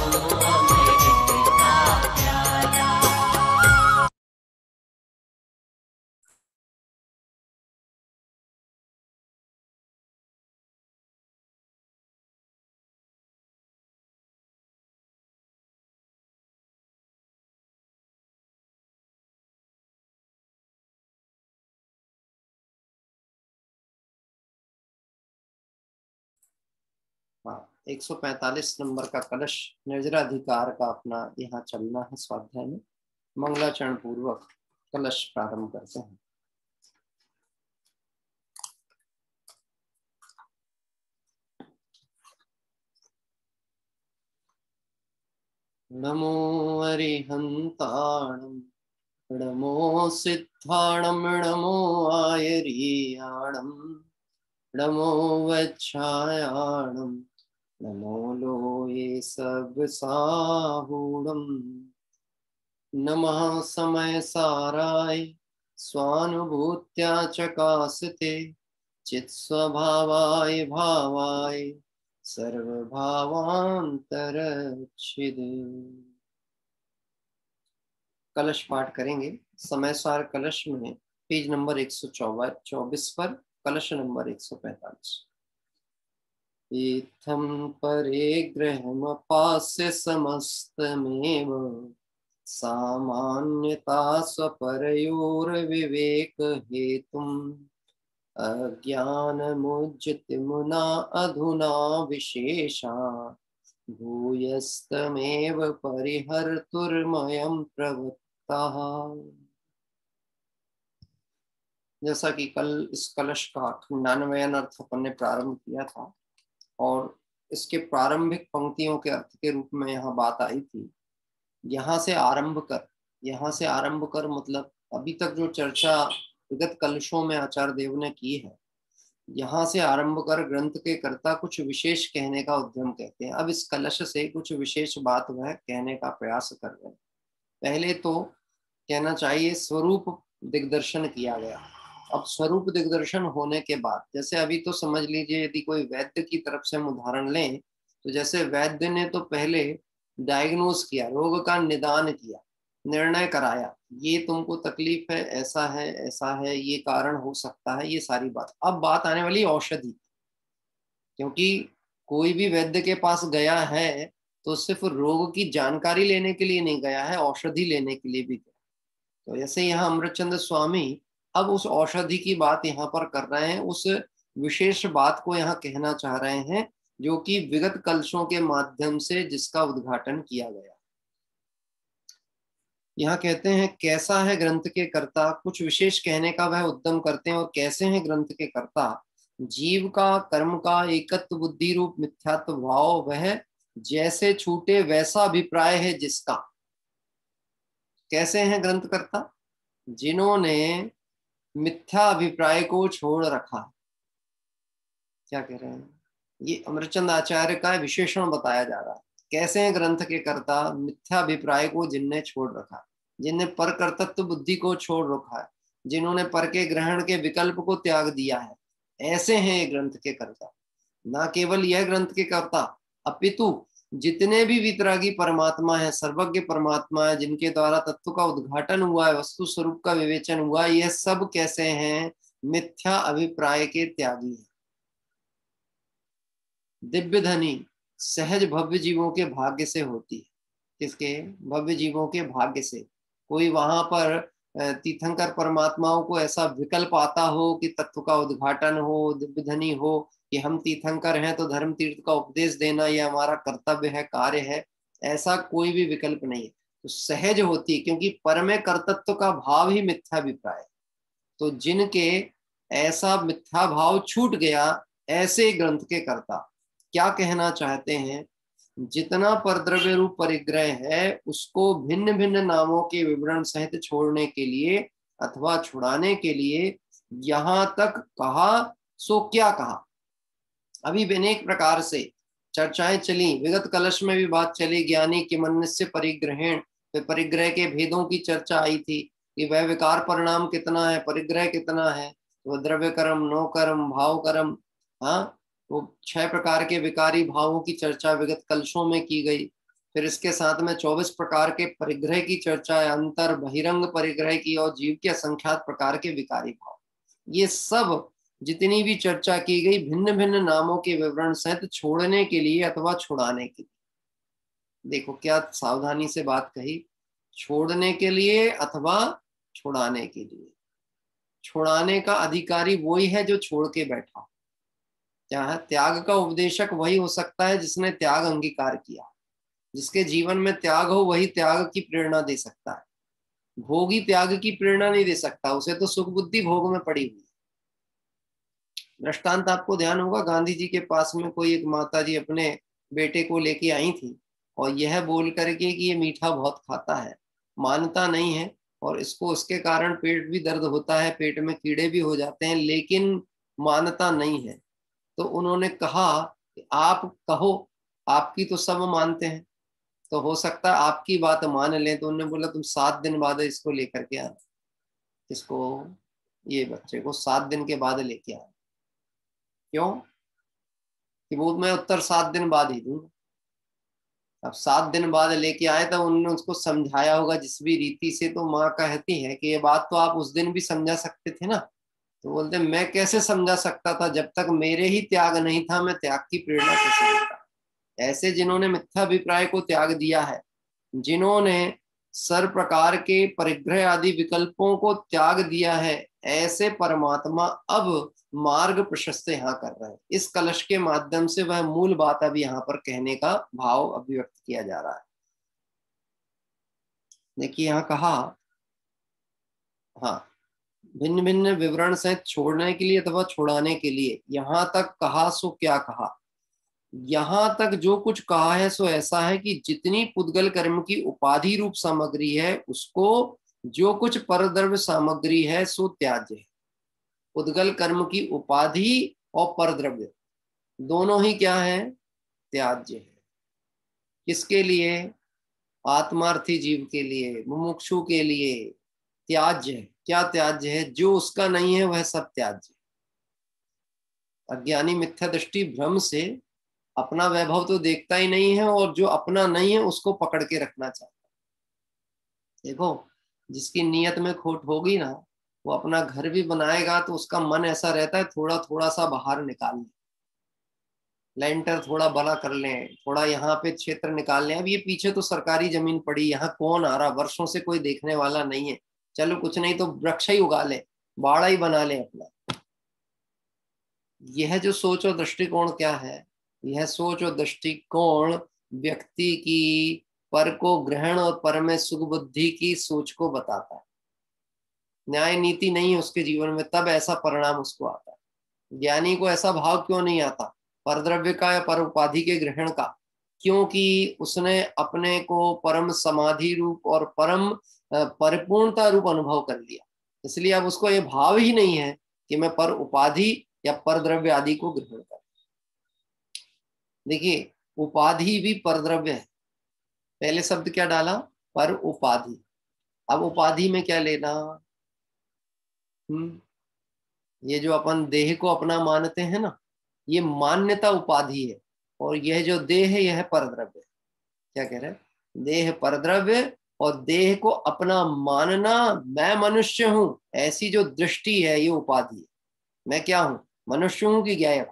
अमृत का प्याला। हाँ, 145 नंबर का कलश निर्जराधिकार का अपना यहाँ चलना है स्वाध्याय में। मंगलाचरण पूर्वक कलश प्रारंभ करते हैं। नमो अरिहंताणं, नमो सिद्धाणं, नमो आयर्याणं, नमो वच्छायाणं, नमो लोये सब साहूणं। नमः समय साराय स्वानुभूत्या चकासते, चित् स्वभावाय भावाय सर्वभावांतरच्छिदे। कलश पाठ करेंगे। समयसार कलश में पेज नंबर 124 पर कलश नंबर 145। इत्थं परिग्रहमपास्य समस्तमेव, सामान्यता स्वपरयोर्विवेक हेतुम्, अज्ञानमुज्झित मुना अधुना विशेषा, भूयस्तमेव परिहर्तुर्मयं प्रवृत्तः। जैसा कि कल इस कलश का खंडान्वयन अर्थ अपन ने प्रारंभ किया था और इसके प्रारंभिक पंक्तियों के अर्थ के रूप में यहाँ बात आई थी। यहाँ से आरंभ कर मतलब अभी तक जो चर्चा विगत कलशों में आचार्य देव ने की है, यहाँ से आरंभ कर ग्रंथ के कर्ता कुछ विशेष कहने का उद्यम कहते हैं। अब इस कलश से कुछ विशेष बात वह कहने का प्रयास कर रहे हैं। पहले तो कहना चाहिए स्वरूप दिग्दर्शन किया गया अब स्वरूप दिग्दर्शन होने के बाद, जैसे अभी तो समझ लीजिए, यदि कोई वैद्य की तरफ से हम उदाहरण लें, तो जैसे वैद्य ने तो पहले डायग्नोज किया, रोग का निदान किया, निर्णय कराया, ये तुमको तकलीफ है, ऐसा है, ये कारण हो सकता है, ये सारी बात। अब बात आने वाली औषधि, क्योंकि कोई भी वैद्य के पास गया है तो सिर्फ रोग की जानकारी लेने के लिए नहीं गया है, औषधि लेने के लिए भी गया। तो जैसे यहाँ अमृतचंद्र स्वामी अब उस औषधि की बात यहाँ पर कर रहे हैं, उस विशेष बात को यहाँ कहना चाह रहे हैं, जो कि विगत कलशों के माध्यम से जिसका उद्घाटन किया गया। यहाँ कहते हैं, कैसा है ग्रंथ के कर्ता, कुछ विशेष कहने का वह उद्यम करते हैं। और कैसे हैं ग्रंथ के कर्ता, जीव का कर्म का एकत्व बुद्धि रूप मिथ्यात्व भाव, वह जैसे छूटे वैसा अभिप्राय है जिसका। कैसे हैं ग्रंथकर्ता, जिन्होंने मिथ्या अभिप्राय को छोड़ रखा। क्या कह रहे हैं, ये अमरचंद आचार्य का विशेषण बताया जा रहा है। कैसे हैं ग्रंथ के कर्ता, मिथ्या अभिप्राय को जिनने छोड़ रखा, जिनने पर कर्तत्व बुद्धि को छोड़ रखा है, जिन्होंने पर के ग्रहण के विकल्प को त्याग दिया है, ऐसे हैं ये ग्रंथ के कर्ता। ना केवल यह ग्रंथ के कर्ता, अपितु जितने भी वितरागी परमात्मा है, सर्वज्ञ परमात्मा है, जिनके द्वारा तत्व का उद्घाटन हुआ है, वस्तु स्वरूप का विवेचन हुआ है, यह सब कैसे हैं, मिथ्या अभिप्राय के त्यागी हैं। दिव्य धनी सहज भव्य जीवों के भाग्य से होती है। किसके, भव्य जीवों के भाग्य से। कोई वहां पर तीर्थंकर परमात्माओं को ऐसा विकल्प आता हो कि तत्व का उद्घाटन हो, दिव्य धनी हो, कि हम तीर्थंकर हैं तो धर्म तीर्थ का उपदेश देना ये हमारा कर्तव्य है, कार्य है, ऐसा कोई भी विकल्प नहीं है। तो सहज होती, क्योंकि पर में कर्तत्व का भाव ही मिथ्याभिप्राय है। तो जिनके ऐसा मिथ्या भाव छूट गया, ऐसे ग्रंथ के कर्ता क्या कहना चाहते हैं, जितना परद्रव्य रूप परिग्रह है उसको भिन्न भिन्न नामों के विवरण सहित छोड़ने के लिए अथवा छुड़ाने के लिए यहाँ तक कहा सो क्या कहा। अभी अनेक प्रकार से चर्चाएं चली, विगत कलश में भी बात चली, ज्ञानी के मन से परिग्रहण, परिग्रह के भेदों की चर्चा आई थी कि वह विकार परिणाम कितना है, परिग्रह कितना है, वो द्रव्य कर्म, नो कर्म, भाव कर्म, हाँ, वो 6 प्रकार के विकारी भावों की चर्चा विगत कलशों में की गई। फिर इसके साथ में 24 प्रकार के परिग्रह की चर्चा है, अंतर बहिरंग परिग्रह की, और जीव के असंख्यात प्रकार के विकारी भाव। ये सब जितनी भी चर्चा की गई भिन्न भिन्न नामों के विवरण सहित छोड़ने के लिए अथवा छुड़ाने के लिए। देखो क्या सावधानी से बात कही, छोड़ने के लिए अथवा छुड़ाने के लिए। छुड़ाने का अधिकारी वही है जो छोड़ के बैठा। क्या है, त्याग का उपदेशक वही हो सकता है जिसने त्याग अंगीकार किया। जिसके जीवन में त्याग हो वही त्याग की प्रेरणा दे सकता है। भोगी त्याग की प्रेरणा नहीं दे सकता, उसे तो सुख बुद्धि भोग में पड़ी हुई। दृष्टांत आपको ध्यान होगा, गांधी जी के पास में कोई एक माता जी अपने बेटे को लेके आई थी और यह बोल करके कि ये मीठा बहुत खाता है, मानता नहीं है, और इसको उसके कारण पेट भी दर्द होता है, पेट में कीड़े भी हो जाते हैं, लेकिन मानता नहीं है। तो उन्होंने कहा कि आप कहो, आपकी तो सब मानते हैं, तो हो सकता है आपकी बात मान लें। तो उन्होंने बोला तुम 7 दिन बाद इसको लेकर के आना, इसको, ये बच्चे को 7 दिन के बाद लेके आना। क्यों, कि वो मैं उत्तर 7 दिन बाद ही दूंगा। अब 7 दिन बाद लेके आए तो उन्होंने उसको समझाया होगा जिस भी रीति से। तो माँ कहती है कि ये बात तो आप उस दिन भी समझा सकते थे ना। तो बोलते मैं कैसे समझा सकता था, जब तक मेरे ही त्याग नहीं था मैं त्याग की प्रेरणा कैसे देता। ऐसे जिन्होंने मिथ्याभिप्राय को त्याग दिया है, जिन्होंने सर्व प्रकार के परिग्रह आदि विकल्पों को त्याग दिया है, ऐसे परमात्मा अब मार्ग प्रशस्त यहाँ कर रहे हैं। इस कलश के माध्यम से वह मूल बात अब यहाँ पर कहने का भाव अभिव्यक्त किया जा रहा है। देखिए यहाँ कहा, हाँ, भिन्न भिन्न विवरण से छोड़ने के लिए अथवा छुड़ाने के लिए। यहाँ तक कहा सो क्या कहा, यहाँ तक जो कुछ कहा है सो ऐसा है कि जितनी पुद्गल कर्म की उपाधि रूप सामग्री है उसको, जो कुछ परद्रव्य सामग्री है सो त्याज्य है। पुद्गल कर्म की उपाधि और परद्रव्य दोनों ही क्या है, त्याज्य है। किसके लिए, आत्मार्थी जीव के लिए, मुमुक्षु के लिए त्याज्य है। क्या त्याज्य है? जो उसका नहीं है वह सब त्याज्य। अज्ञानी मिथ्या दृष्टि भ्रम से अपना वैभव तो देखता ही नहीं है, और जो अपना नहीं है उसको पकड़ के रखना चाहता है। देखो, जिसकी नीयत में खोट होगी ना, वो अपना घर भी बनाएगा तो उसका मन ऐसा रहता है थोड़ा थोड़ा सा बाहर निकाल लें, लेंटर थोड़ा बड़ा कर लें, थोड़ा यहाँ पे क्षेत्र निकाल लें। अब ये पीछे तो सरकारी जमीन पड़ी, यहाँ कौन आ रहा, वर्षों से कोई देखने वाला नहीं है, चलो कुछ नहीं तो वृक्ष ही उगा लें, बाड़ा ही बना लें अपना। यह जो सोच और दृष्टिकोण क्या है? यह सोच और दृष्टिकोण व्यक्ति की पर को ग्रहण और पर में सुख बुद्धि की सोच को बताता है। न्याय नीति नहीं है उसके जीवन में, तब ऐसा परिणाम उसको आता है। ज्ञानी को ऐसा भाव क्यों नहीं आता परद्रव्य का या पर उपाधि के ग्रहण का? क्योंकि उसने अपने को परम समाधि रूप और परम परिपूर्णता रूप अनुभव कर लिया। इसलिए अब उसको ये भाव ही नहीं है कि मैं पर उपाधि या परद्रव्य आदि को ग्रहण करूं। देखिए, उपाधि भी परद्रव्य है। पहले शब्द क्या डाला? पर उपाधि। अब उपाधि में क्या लेना? ये जो अपन देह को अपना मानते हैं ना, ये मान्यता उपाधि है, और यह जो देह है यह परद्रव्य है। क्या कह रहे हैं? देह परद्रव्य और देह को अपना मानना, मैं मनुष्य हूं, ऐसी जो दृष्टि है ये उपाधि है। मैं क्या हूं? मनुष्य हूं कि ज्ञायक?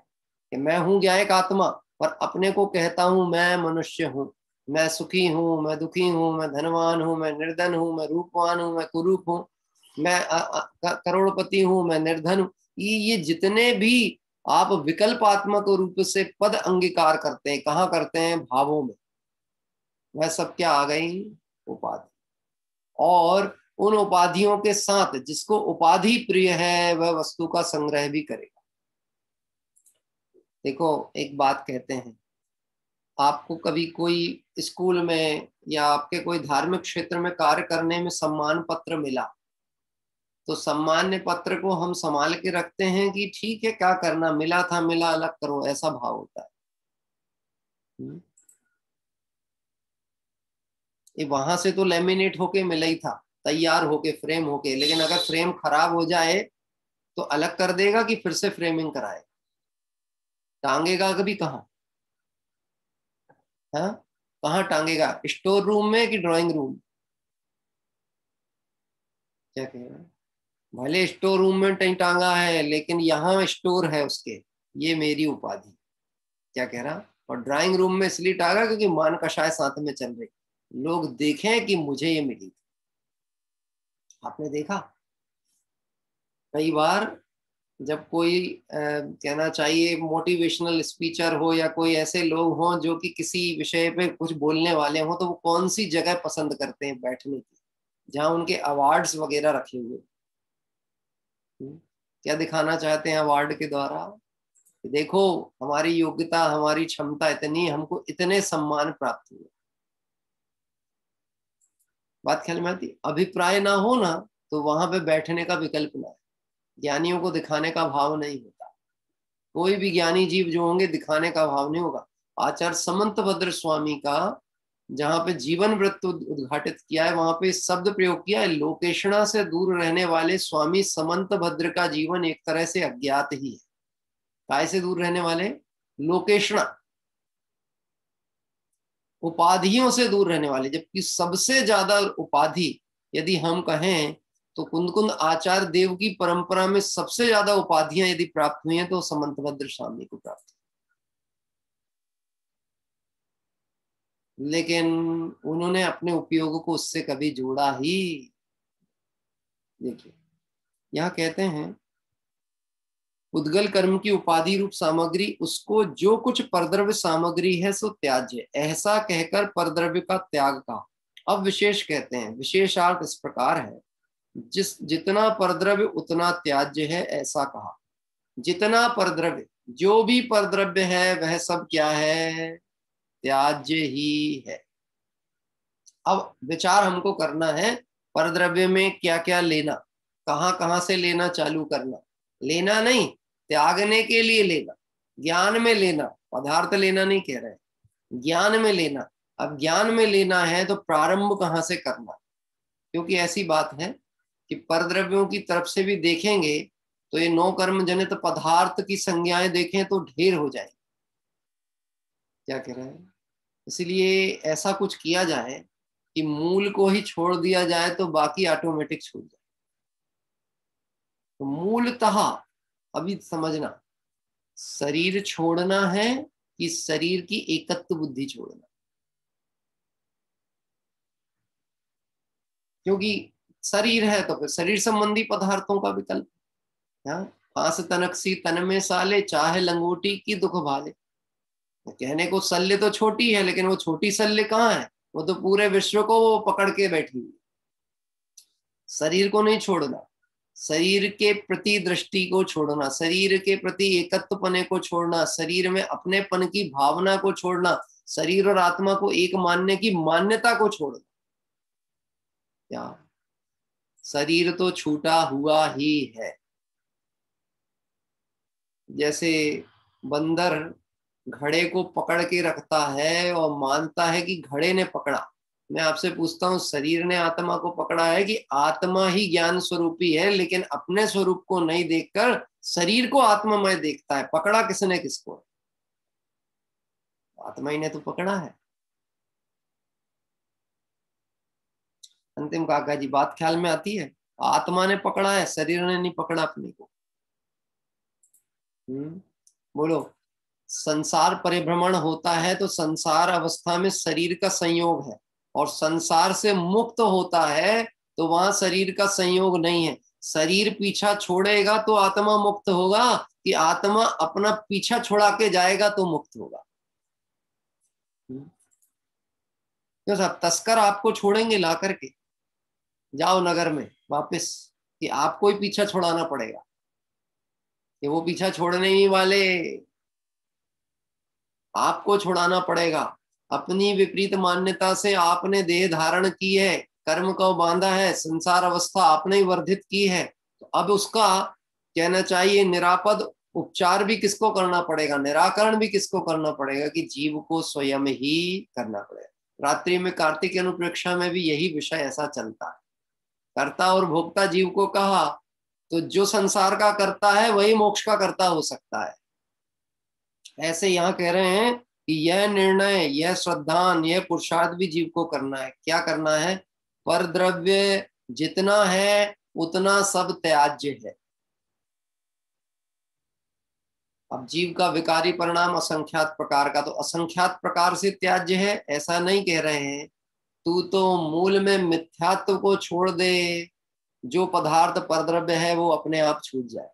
कि मैं हूं ज्ञायक आत्मा, पर अपने को कहता हूं मैं मनुष्य हूं, मैं सुखी हूं, मैं दुखी हूं, मैं धनवान हूं, मैं निर्धन हूं, मैं रूपवान हूं, मैं कुरूप हूं, मैं करोड़पति हूं, मैं निर्धन हूं। ये जितने भी आप विकल्पात्मक रूप से पद अंगीकार करते हैं, कहाँ करते हैं? भावों में। वह सब क्या आ गई? उपाधि। और उन उपाधियों के साथ जिसको उपाधि प्रिय है वह वस्तु का संग्रह भी करेगा। देखो, एक बात कहते हैं, आपको कभी कोई स्कूल में या आपके कोई धार्मिक क्षेत्र में कार्य करने में सम्मान पत्र मिला, तो सम्मान्य पत्र को हम संभाल के रखते हैं कि ठीक है, क्या करना, मिला था मिला, अलग करो, ऐसा भाव होता है। ये वहां से तो लेमिनेट होके मिला ही था, तैयार होके, फ्रेम होके, लेकिन अगर फ्रेम खराब हो जाए तो अलग कर देगा कि फिर से फ्रेमिंग कराए? टांगेगा कभी कहाँ? हाँ, कहाँ टांगेगा? स्टोर रूम में कि ड्राइंग रूम? क्या कह रहे हैं? भले स्टोर रूम में कहीं टांगा है, लेकिन यहाँ स्टोर है उसके, ये मेरी उपाधि। क्या कह रहा? और ड्राइंग रूम में इसलिए टांगा क्योंकि मान कषाय साथ में चल रही, लोग देखें कि मुझे ये मिली। आपने देखा कई बार जब कोई कहना चाहिए मोटिवेशनल स्पीचर हो या कोई ऐसे लोग हों जो कि किसी विषय पे कुछ बोलने वाले हों, तो वो कौन सी जगह पसंद करते हैं बैठने की? जहां उनके अवार्ड्स वगैरह रखे हुए। क्या दिखाना चाहते हैं अवार्ड के द्वारा? देखो, हमारी योग्यता, हमारी क्षमता इतनी, हमको इतने सम्मान प्राप्त हुए। बात ख्याल में आती? अभिप्राय ना हो ना तो वहां पे बैठने का विकल्प ना है। ज्ञानियों को दिखाने का भाव नहीं होता। कोई भी ज्ञानी जीव जो होंगे दिखाने का भाव नहीं होगा। आचार्य समंत भद्र स्वामी का जहां पे जीवन वृत्त उद्घाटित किया है, वहां पे शब्द प्रयोग किया है, लोकेशणा से दूर रहने वाले स्वामी समंत भद्र का जीवन एक तरह से अज्ञात ही है। काय से दूर रहने वाले? लोकेशणा, उपाधियों से दूर रहने वाले। जबकि सबसे ज्यादा उपाधि यदि हम कहें तो कुंद आचार्य देव की परंपरा में सबसे ज्यादा उपाधियां यदि प्राप्त हुई हैं तो समंत भद्र स्वामी को प्राप्त, लेकिन उन्होंने अपने उपयोग को उससे कभी जोड़ा ही। देखिए, यहां कहते हैं उद्गल कर्म की उपाधि रूप सामग्री, उसको जो कुछ परद्रव्य सामग्री है सो त्याज्य, ऐसा कहकर परद्रव्य का त्याग का। अब विशेष कहते हैं, विशेषार्थ इस प्रकार है, जितना परद्रव्य उतना त्याज्य है, ऐसा कहा। जितना परद्रव्य, जो भी परद्रव्य है वह सब क्या है? त्याज्य ही है। अब विचार हमको करना है परद्रव्य में क्या क्या लेना, कहां कहां से लेना चालू करना। लेना नहीं, त्यागने के लिए लेना, ज्ञान में लेना, पदार्थ लेना नहीं कह रहे, ज्ञान में लेना। अब ज्ञान में लेना है तो प्रारंभ कहां से करना? क्योंकि ऐसी बात है कि परद्रव्यों की तरफ से भी देखेंगे तो ये 9 कर्म जनित पदार्थ की संज्ञाएं देखें तो ढेर हो जाएगी। क्या कह रहे हैं? इसलिए ऐसा कुछ किया जाए कि मूल को ही छोड़ दिया जाए तो बाकी ऑटोमेटिक छूट जाए। तो मूलतः अभी समझना, शरीर छोड़ना है कि शरीर की एकत्व बुद्धि छोड़ना। क्योंकि शरीर है तो फिर शरीर संबंधी पदार्थों का विकल्प। फांस तनक सी तन में साले, चाहे लंगोटी की दुख भाले। कहने को शल्य तो छोटी है, लेकिन वो छोटी शल्य कहाँ है? वो तो पूरे विश्व को वो पकड़ के बैठी हुई। शरीर को नहीं छोड़ना, शरीर के प्रति दृष्टि को छोड़ना, शरीर के प्रति एकत्वपने को छोड़ना, शरीर में अपनेपन की भावना को छोड़ना, शरीर और आत्मा को एक मानने की मान्यता को छोड़ना। क्या शरीर तो छूटा हुआ ही है। जैसे बंदर घड़े को पकड़ के रखता है और मानता है कि घड़े ने पकड़ा। मैं आपसे पूछता हूँ, शरीर ने आत्मा को पकड़ा है कि आत्मा ही ज्ञान स्वरूपी है, लेकिन अपने स्वरूप को नहीं देखकर शरीर को आत्मामय देखता है। पकड़ा किसने किसको? आत्मा ही ने तो पकड़ा है। अंतिम काका जी, बात ख्याल में आती है? आत्मा ने पकड़ा है, शरीर ने नहीं पकड़ा अपने को। बोलो। संसार परिभ्रमण होता है तो संसार अवस्था में शरीर का संयोग है, और संसार से मुक्त होता है तो वहां शरीर का संयोग नहीं है। शरीर पीछा छोड़ेगा तो आत्मा मुक्त होगा, कि आत्मा अपना पीछा छुड़ा के जाएगा तो मुक्त होगा? क्यों साहब? तस्कर आपको छोड़ेंगे ला करके, जाओ नगर में वापस, कि आपको ही पीछा छुड़ाना पड़ेगा? कि वो पीछा छोड़ने ही वाले, आपको छुड़ाना पड़ेगा। अपनी विपरीत मान्यता से आपने देह धारण की है, कर्म को बांधा है, संसार अवस्था आपने ही वर्धित की है। तो अब उसका कहना चाहिए निरापद उपचार भी किसको करना पड़ेगा, निराकरण भी किसको करना पड़ेगा? कि जीव को स्वयं ही करना पड़ेगा। रात्रि में कार्तिक अनुप्रेक्षा में भी यही विषय ऐसा चलता है। कर्ता और भोक्ता जीव को कहा, तो जो संसार का करता है वही मोक्ष का कर्ता हो सकता है। ऐसे यहाँ कह रहे हैं कि यह निर्णय, यह श्रद्धान, यह पुरुषार्थ भी जीव को करना है। क्या करना है? पर द्रव्य जितना है उतना सब त्याज्य है। अब जीव का विकारी परिणाम असंख्यात प्रकार का, तो असंख्यात प्रकार से त्याज्य है ऐसा नहीं कह रहे हैं। तू तो मूल में मिथ्यात्व को छोड़ दे, जो पदार्थ परद्रव्य है वो अपने आप छूट जाए।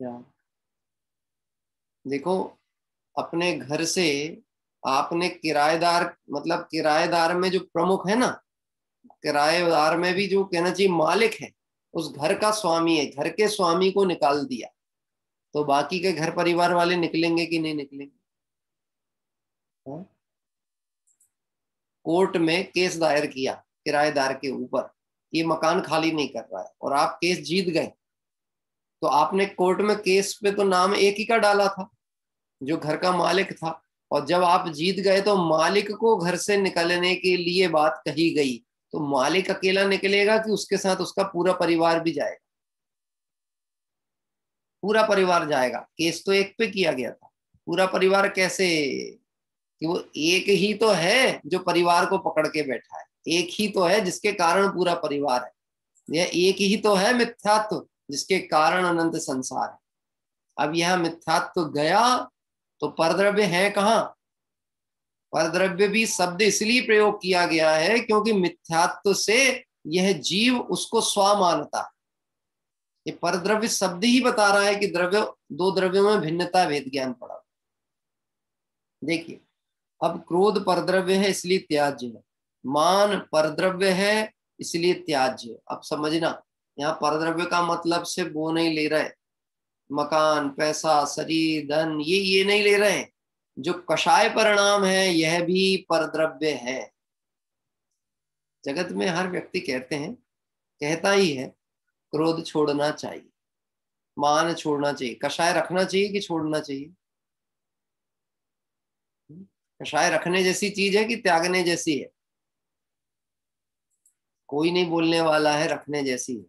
क्या देखो, अपने घर से आपने किराएदार, मतलब किराएदार में जो प्रमुख है ना, किराएदार में भी जो कहना चाहिए मालिक है, उस घर का स्वामी है, घर के स्वामी को निकाल दिया, तो बाकी के घर परिवार वाले निकलेंगे कि नहीं निकलेंगे? कोर्ट में केस दायर किया किराएदार के ऊपर, ये मकान खाली नहीं कर रहा है, और आप केस जीत गए, तो आपने कोर्ट में केस पे तो नाम एक ही का डाला था, जो घर का मालिक था, और जब आप जीत गए तो मालिक को घर से निकलने के लिए बात कही गई, तो मालिक अकेला निकलेगा कि उसके साथ उसका पूरा परिवार भी जाएगा? पूरा परिवार जाएगा। केस तो एक पे किया गया था, पूरा परिवार कैसे? कि वो एक ही तो है जो परिवार को पकड़ के बैठा है, एक ही तो है जिसके कारण पूरा परिवार है, यह एक ही तो है मिथ्यात्व जिसके कारण अनंत संसार है। अब यह मिथ्यात्व गया तो परद्रव्य है कहाँ? परद्रव्य भी शब्द इसलिए प्रयोग किया गया है क्योंकि मिथ्यात्व से यह जीव उसको स्व मानता है। ये परद्रव्य शब्द ही बता रहा है कि द्रव्य, दो द्रव्यों में भिन्नता भेद ज्ञान पड़ा। देखिए, अब क्रोध परद्रव्य है इसलिए त्याज्य है, मान परद्रव्य है इसलिए त्याज्य है। अब समझना, यहाँ परद्रव्य का मतलब से वो नहीं ले रहे, मकान, पैसा, शरीर, धन, ये नहीं ले रहे हैं। जो कषाय परिणाम है यह भी परद्रव्य है। जगत में हर व्यक्ति कहते हैं, कहता ही है, क्रोध छोड़ना चाहिए, मान छोड़ना चाहिए। कषाय रखना चाहिए कि छोड़ना चाहिए? कषाय रखने जैसी चीज है कि त्यागने जैसी है? कोई नहीं बोलने वाला है रखने जैसी है।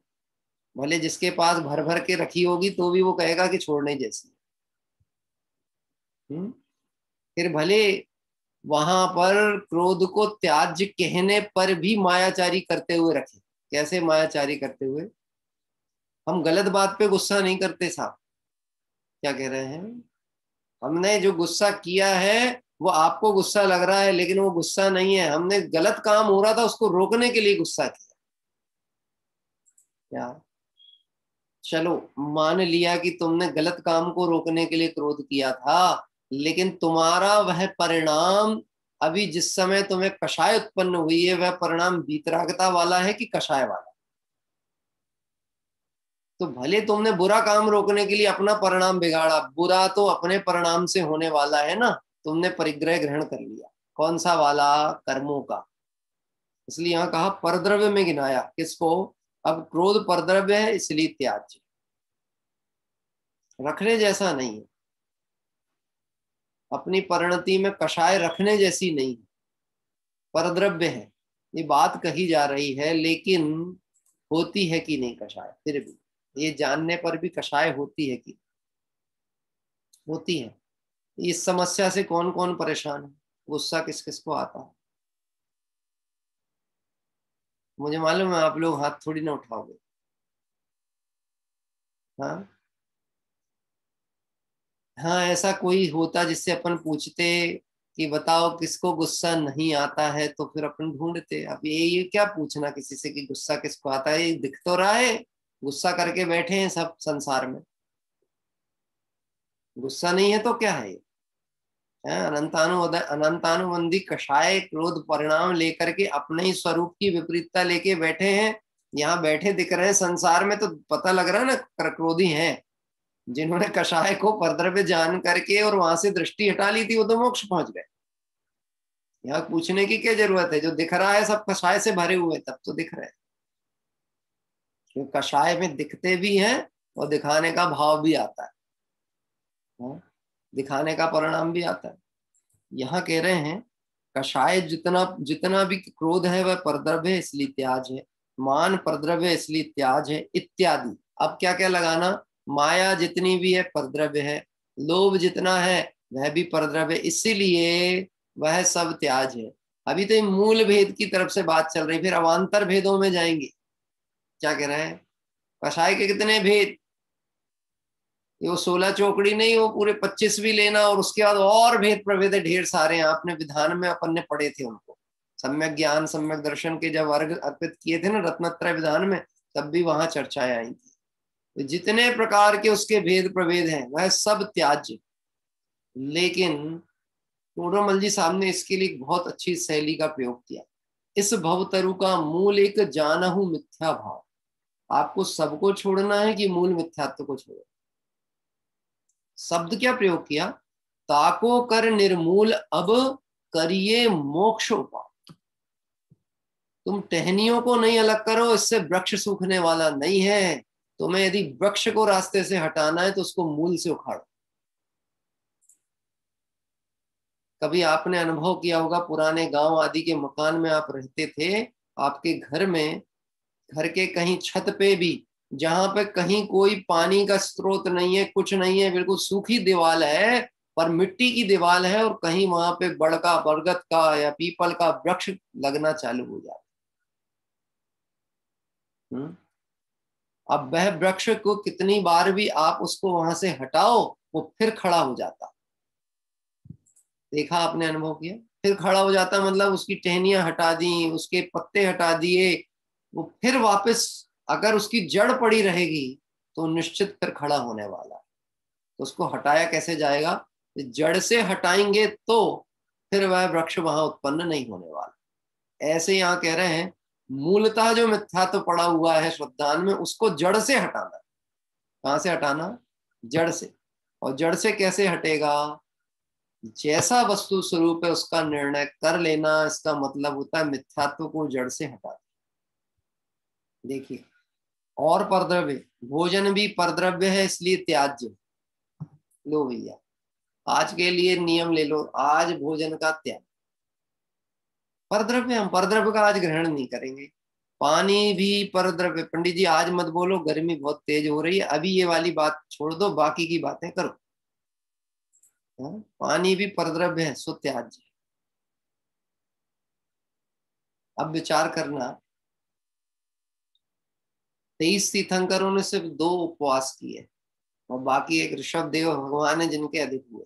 भले जिसके पास भर भर के रखी होगी तो भी वो कहेगा कि छोड़ने जैसी है। फिर भले वहां पर क्रोध को त्याज्य कहने पर भी मायाचारी करते हुए रखे। कैसे मायाचारी करते हुए? हम गलत बात पे गुस्सा नहीं करते साहब। क्या कह रहे हैं? हमने जो गुस्सा किया है वो आपको गुस्सा लग रहा है, लेकिन वो गुस्सा नहीं है, हमने गलत काम हो रहा था उसको रोकने के लिए गुस्सा किया। क्या? चलो मान लिया कि तुमने गलत काम को रोकने के लिए क्रोध किया था, लेकिन तुम्हारा वह परिणाम अभी जिस समय तुम्हें कषाय उत्पन्न हुई है वह परिणाम वीतरागता वाला है कि कषाय वाला? तो भले तुमने बुरा काम रोकने के लिए अपना परिणाम बिगाड़ा, बुरा तो अपने परिणाम से होने वाला है ना। तुमने परिग्रह ग्रहण कर लिया। कौन सा वाला? कर्मों का। इसलिए यहां कहा परद्रव्य में गिनाया। किसको? अब क्रोध परद्रव्य है इसलिए त्याज्य, रखने जैसा नहीं है। अपनी परिणति में कषाय रखने जैसी नहीं है, परद्रव्य है। ये बात कही जा रही है, लेकिन होती है कि नहीं कषाय? फिर भी ये जानने पर भी कषाय होती है कि होती है। इस समस्या से कौन कौन परेशान है? गुस्सा किस किस को आता है? मुझे मालूम है आप लोग हाथ थोड़ी ना उठाओगे। हाँ हाँ, ऐसा कोई होता जिससे अपन पूछते कि बताओ किसको गुस्सा नहीं आता है, तो फिर अपन ढूंढते। अब ये क्या पूछना किसी से कि गुस्सा किसको आता है? ये दिख तो रहा है, गुस्सा करके बैठे हैं सब संसार में। गुस्सा नहीं है तो क्या है? अनंतानुबंधी कषाय क्रोध परिणाम लेकर के अपने ही स्वरूप की विपरीतता लेके बैठे हैं। यहाँ बैठे दिख रहे हैं संसार में, तो पता लग रहा है ना क्रोधी हैं। जिन्होंने कषाय को परद्रव्य जान करके और वहां से दृष्टि हटा ली थी वो तो मोक्ष पहुंच गए। यहाँ पूछने की क्या जरूरत है? जो दिख रहा है सब कषाय से भरे हुए, तब तो दिख रहे हैं। क्योंकि कषाय में दिखते भी हैं और दिखाने का भाव भी आता है। दिखाने का परिणाम भी आता है। यहाँ कह रहे हैं कषाय जितना जितना भी क्रोध है वह परद्रव्य है इसलिए त्याज है, मान परद्रव्य है इसलिए त्याज है इत्यादि। अब क्या क्या लगाना? माया जितनी भी है परद्रव्य है, लोभ जितना है वह भी परद्रव्य, इसीलिए वह सब त्याज है। अभी तो मूल भेद की तरफ से बात चल रही, फिर अवान्तर भेदों में जाएंगे। क्या कह रहे हैं? कषाय के कितने भेद? ये वो 16 चौकड़ी नहीं, वो पूरे 25 भी लेना, और उसके बाद और भेद प्रभेद ढेर सारे हैं। आपने विधान में अपन ने पढ़े थे उनको। सम्यक ज्ञान सम्यक दर्शन के जब वर्ग अर्पित किए थे ना रत्नत्रय विधान में, तब भी वहां चर्चाएं आई थी। तो जितने प्रकार के उसके भेद प्रभेद हैं वह सब त्याज्य। लेकिन टोडरमल जी साहब ने इसके लिए बहुत अच्छी शैली का प्रयोग किया। इस भवतरु का मूल एक जानहु मिथ्या भाव। आपको सबको छोड़ना है कि मूल मिथ्यात्व को छोड़ो? शब्द क्या प्रयोग किया? ताको कर निर्मूल अब करिए मोक्ष उपाय। तुम टहनियों को नहीं अलग करो, इससे वृक्ष सूखने वाला नहीं है। तुम्हें यदि वृक्ष को रास्ते से हटाना है तो उसको मूल से उखाड़ो। कभी आपने अनुभव किया होगा, पुराने गांव आदि के मकान में आप रहते थे, आपके घर में घर के कहीं छत पे भी जहां पे कहीं कोई पानी का स्रोत नहीं है, कुछ नहीं है, बिल्कुल सूखी दीवार है पर मिट्टी की दीवार है, और कहीं वहां पे बड़का बरगद का या पीपल का वृक्ष लगना चालू हो जाता। अब वह वृक्ष को कितनी बार भी आप उसको वहां से हटाओ वो फिर खड़ा हो जाता। देखा आपने, अनुभव किया? फिर खड़ा हो जाता मतलब उसकी टहनियां हटा दी, उसके पत्ते हटा दिए, वो फिर वापस अगर उसकी जड़ पड़ी रहेगी तो निश्चित फिर खड़ा होने वाला है। तो उसको हटाया कैसे जाएगा? जड़ से हटाएंगे तो फिर वह वृक्ष वहां उत्पन्न नहीं होने वाला। ऐसे यहाँ कह रहे हैं मूलतः जो मिथ्यात्व पड़ा हुआ है श्रद्धान में उसको जड़ से हटाना। कहां से हटाना? जड़ से। और जड़ से कैसे हटेगा? जैसा वस्तु स्वरूप है उसका निर्णय कर लेना। इसका मतलब होता है मिथ्यात्व को जड़ से हटा। देखिए, और परद्रव्य, भोजन भी परद्रव्य है इसलिए त्याज्य। लो भैया, आज के लिए नियम ले लो, आज भोजन का त्याग। परद्रव्य, हम परद्रव्य का आज ग्रहण नहीं करेंगे। पानी भी परद्रव्य। पंडित जी आज मत बोलो, गर्मी बहुत तेज हो रही है, अभी ये वाली बात छोड़ दो, बाकी की बातें करो। पानी भी परद्रव्य है, सो त्याज्य। अब विचार करना, 23 तीर्थंकरों ने सिर्फ 2 उपवास किए और बाकी एक ऋषभ देव भगवान है जिनके अधिक हुए।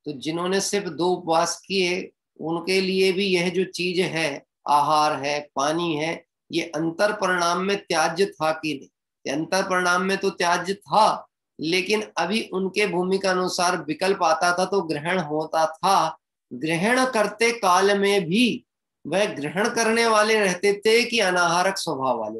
तो जिन्होंने सिर्फ 2 उपवास किए उनके लिए भी यह जो चीज है, आहार है, पानी है, ये अंतर परिणाम में त्याज्य था कि नहीं? अंतर परिणाम में तो त्याज्य था, लेकिन अभी उनके भूमिका अनुसार विकल्प आता था तो ग्रहण होता था। ग्रहण करते काल में भी वह ग्रहण करने वाले रहते थे कि अनाहारक स्वभाव वाले?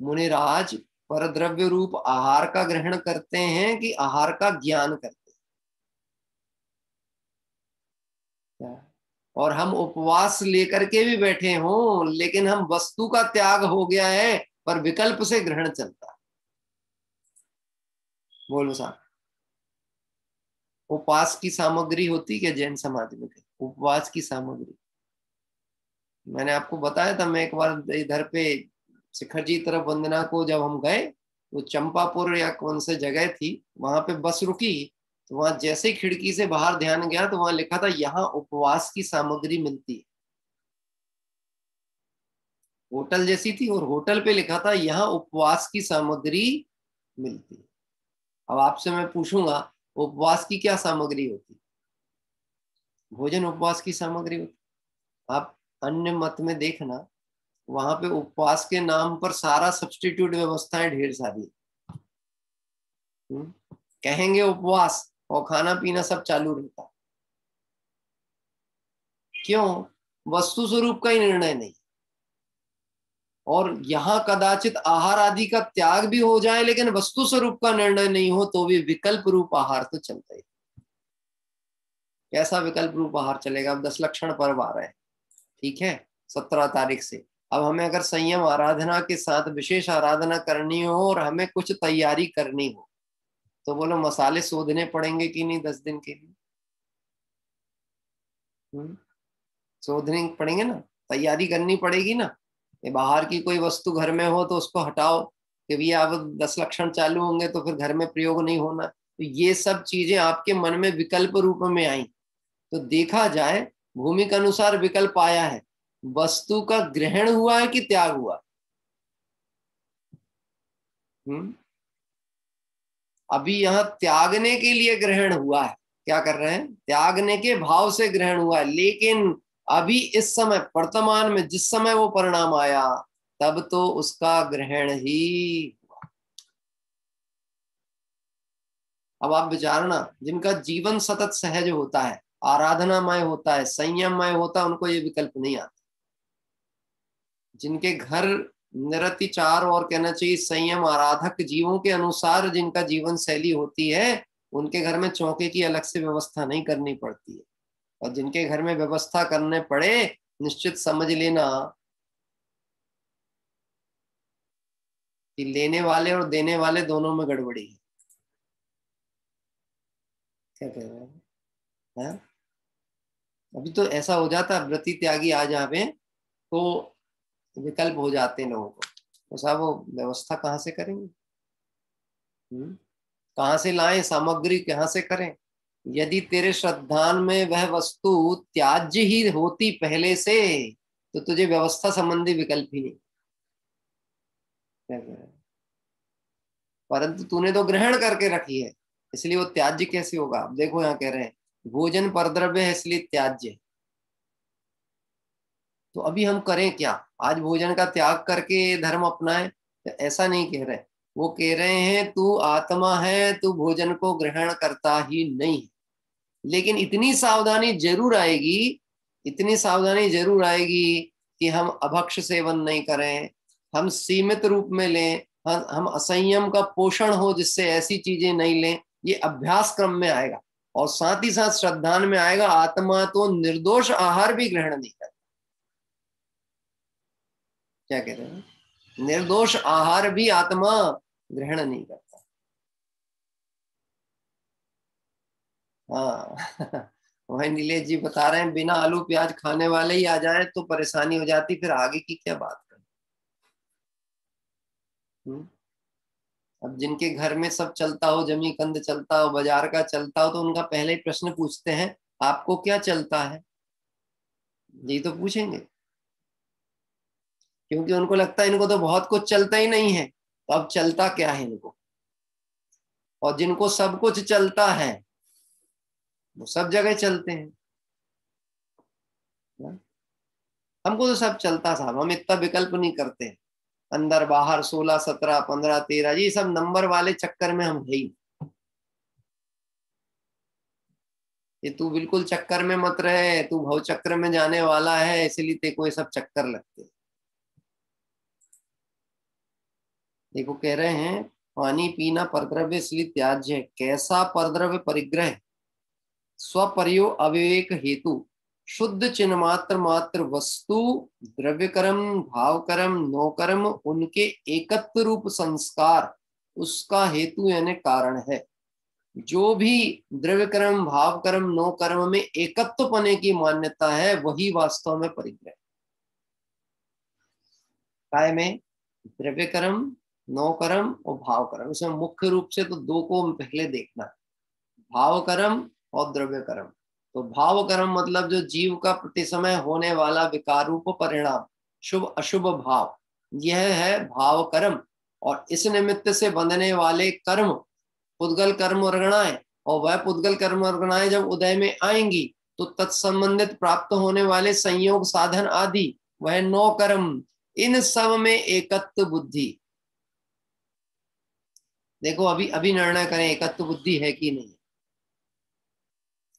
मुनिराज परद्रव्य रूप आहार का ग्रहण करते हैं कि आहार का ज्ञान करते हैं? और हम उपवास लेकर के भी बैठे हों, लेकिन हम वस्तु का त्याग हो गया है पर विकल्प से ग्रहण चलता है। बोलो साहब, उपवास की सामग्री होती क्या जैन समाज में? उपवास की सामग्री मैंने आपको बताया था। मैं एक बार इधर पे शिखर जी तरफ वंदना को जब हम गए, वो चंपापुर या कौन से जगह थी, वहां पे बस रुकी, तो वहां जैसे ही खिड़की से बाहर ध्यान गया तो वहां लिखा था यहाँ उपवास की सामग्री मिलती है। होटल जैसी थी और होटल पे लिखा था यहाँ उपवास की सामग्री मिलती है। अब आपसे मैं पूछूंगा, उपवास की क्या सामग्री होती? भोजन उपवास की सामग्री होती। आप अन्य मत में देखना, वहां पे उपवास के नाम पर सारा सब्स्टिट्यूट व्यवस्थाएं ढेर सारी। कहेंगे उपवास और खाना पीना सब चालू रहता। क्यों? वस्तु स्वरूप का ही निर्णय नहीं। और यहाँ कदाचित आहार आदि का त्याग भी हो जाए लेकिन वस्तु स्वरूप का निर्णय नहीं हो तो भी विकल्प रूप आहार तो चलता ही। कैसा विकल्प रूप आहार चलेगा? अब 10 लक्षण पर्व आ रहे हैं, ठीक है, 17 तारीख से। अब हमें अगर संयम आराधना के साथ विशेष आराधना करनी हो और हमें कुछ तैयारी करनी हो तो बोलो मसाले शोधने पड़ेंगे कि नहीं? 10 दिन के लिए शोधने पड़ेंगे ना, तैयारी करनी पड़ेगी ना। ये बाहर की कोई वस्तु घर में हो तो उसको हटाओ कि भैया अब 10 लक्षण चालू होंगे तो फिर घर में प्रयोग नहीं होना। तो ये सब चीजें आपके मन में विकल्प रूप में आई। तो देखा जाए भूमि के अनुसार विकल्प आया है, वस्तु का ग्रहण हुआ है कि त्याग हुआ? अभी यहाँ त्यागने के लिए ग्रहण हुआ है। क्या कर रहे हैं? त्यागने के भाव से ग्रहण हुआ है, लेकिन अभी इस समय वर्तमान में जिस समय वो परिणाम आया तब तो उसका ग्रहण ही हुआ। अब आप विचारना, जिनका जीवन सतत सहज होता है, आराधनामय होता है, संयममय होता है, उनको ये विकल्प नहीं आता। जिनके घर निरतिचार और कहना चाहिए संयम आराधक जीवों के अनुसार जिनका जीवन शैली होती है, उनके घर में चौके की अलग से व्यवस्था नहीं करनी पड़ती है। और जिनके घर में व्यवस्था करने पड़े, निश्चित समझ लेना कि लेने वाले और देने वाले दोनों में गड़बड़ी है। क्या कह रहे हैं? अभी तो ऐसा हो जाता, व्रती त्यागी आ जावे तो विकल्प हो जाते हैं लोगों को, तो साहब वो व्यवस्था कहाँ से करेंगे? कहाँ से लाएं सामग्री, कहाँ से करें? यदि तेरे श्रद्धान में वह वस्तु त्याज्य ही होती पहले से तो तुझे व्यवस्था संबंधी विकल्प ही नहीं। परंतु तूने तो ग्रहण करके रखी है, इसलिए वो त्याज्य कैसे होगा? अब देखो यहाँ कह रहे हैं भोजन परद्रव्य है इसलिए त्याज्य। तो अभी हम करें क्या? आज भोजन का त्याग करके धर्म अपनाएं? ऐसा नहीं कह रहे। वो कह रहे हैं तू आत्मा है, तू भोजन को ग्रहण करता ही नहीं। लेकिन इतनी सावधानी जरूर आएगी, इतनी सावधानी जरूर आएगी कि हम अभक्ष सेवन नहीं करें, हम सीमित रूप में लें, हम असंयम का पोषण हो जिससे ऐसी चीजें नहीं लें। ये अभ्यास क्रम में आएगा और साथ ही साथ श्रद्धान में आएगा। आत्मा तो निर्दोष आहार भी ग्रहण नहीं करता। क्या कह रहे हैं? निर्दोष आहार भी आत्मा ग्रहण नहीं करता। हाँ वही नीलेश जी बता रहे हैं, बिना आलू प्याज खाने वाले ही आ जाए तो परेशानी हो जाती, फिर आगे की क्या बात करें। अब जिनके घर में सब चलता हो, जमी कंद चलता हो, बाजार का चलता हो, तो उनका पहले ही प्रश्न पूछते हैं आपको क्या चलता है, यही तो पूछेंगे, क्योंकि उनको लगता है इनको तो बहुत कुछ चलता ही नहीं है, तो अब चलता क्या है इनको। और जिनको सब कुछ चलता है वो सब जगह चलते हैं। हमको तो सब चलता साहब, हम इतना विकल्प नहीं करते हैं, अंदर बाहर 16 17 15 13 ये सब नंबर वाले चक्कर में हम है ही। ये तू बिल्कुल चक्कर में मत रहे, तू भव चक्र में जाने वाला है, इसलिए तेरे को ये सब चक्कर लगते हैं। देखो कह रहे हैं पानी पीना परद्रव्य इसलिए त्याज्य है, कैसा परद्रव्य परिग्रह स्वपर्यो अविवेक हेतु शुद्ध चिन्ह मात्र मात्र वस्तु द्रव्यकर्म भावकर्म नौकर्म उनके एकत्व रूप संस्कार उसका हेतु यानी कारण है। जो भी द्रव्य कर्म भाव कर्म नो कर्म में एकत्व पने की मान्यता है वही वास्तव में परिग्रह। काय में द्रव्य कर्म नो कर्म और भाव कर्म, इसमें मुख्य रूप से तो दो को पहले देखना, भाव कर्म और द्रव्य कर्म। तो भाव कर्म मतलब जो जीव का प्रति समय होने वाला विकार रूप परिणाम शुभ अशुभ भाव, यह है भाव कर्म। और इस निमित्त से बंधने वाले कर्म पुद्गल कर्म और गणाएं, और वह पुद्गल कर्म और गणाएं जब उदय में आएंगी तो तत्संबंधित प्राप्त होने वाले संयोग साधन आदि वह नौ कर्म, इन सब में एकत्व बुद्धि। देखो अभी अभी निर्णय करें एकत्व बुद्धि है कि नहीं।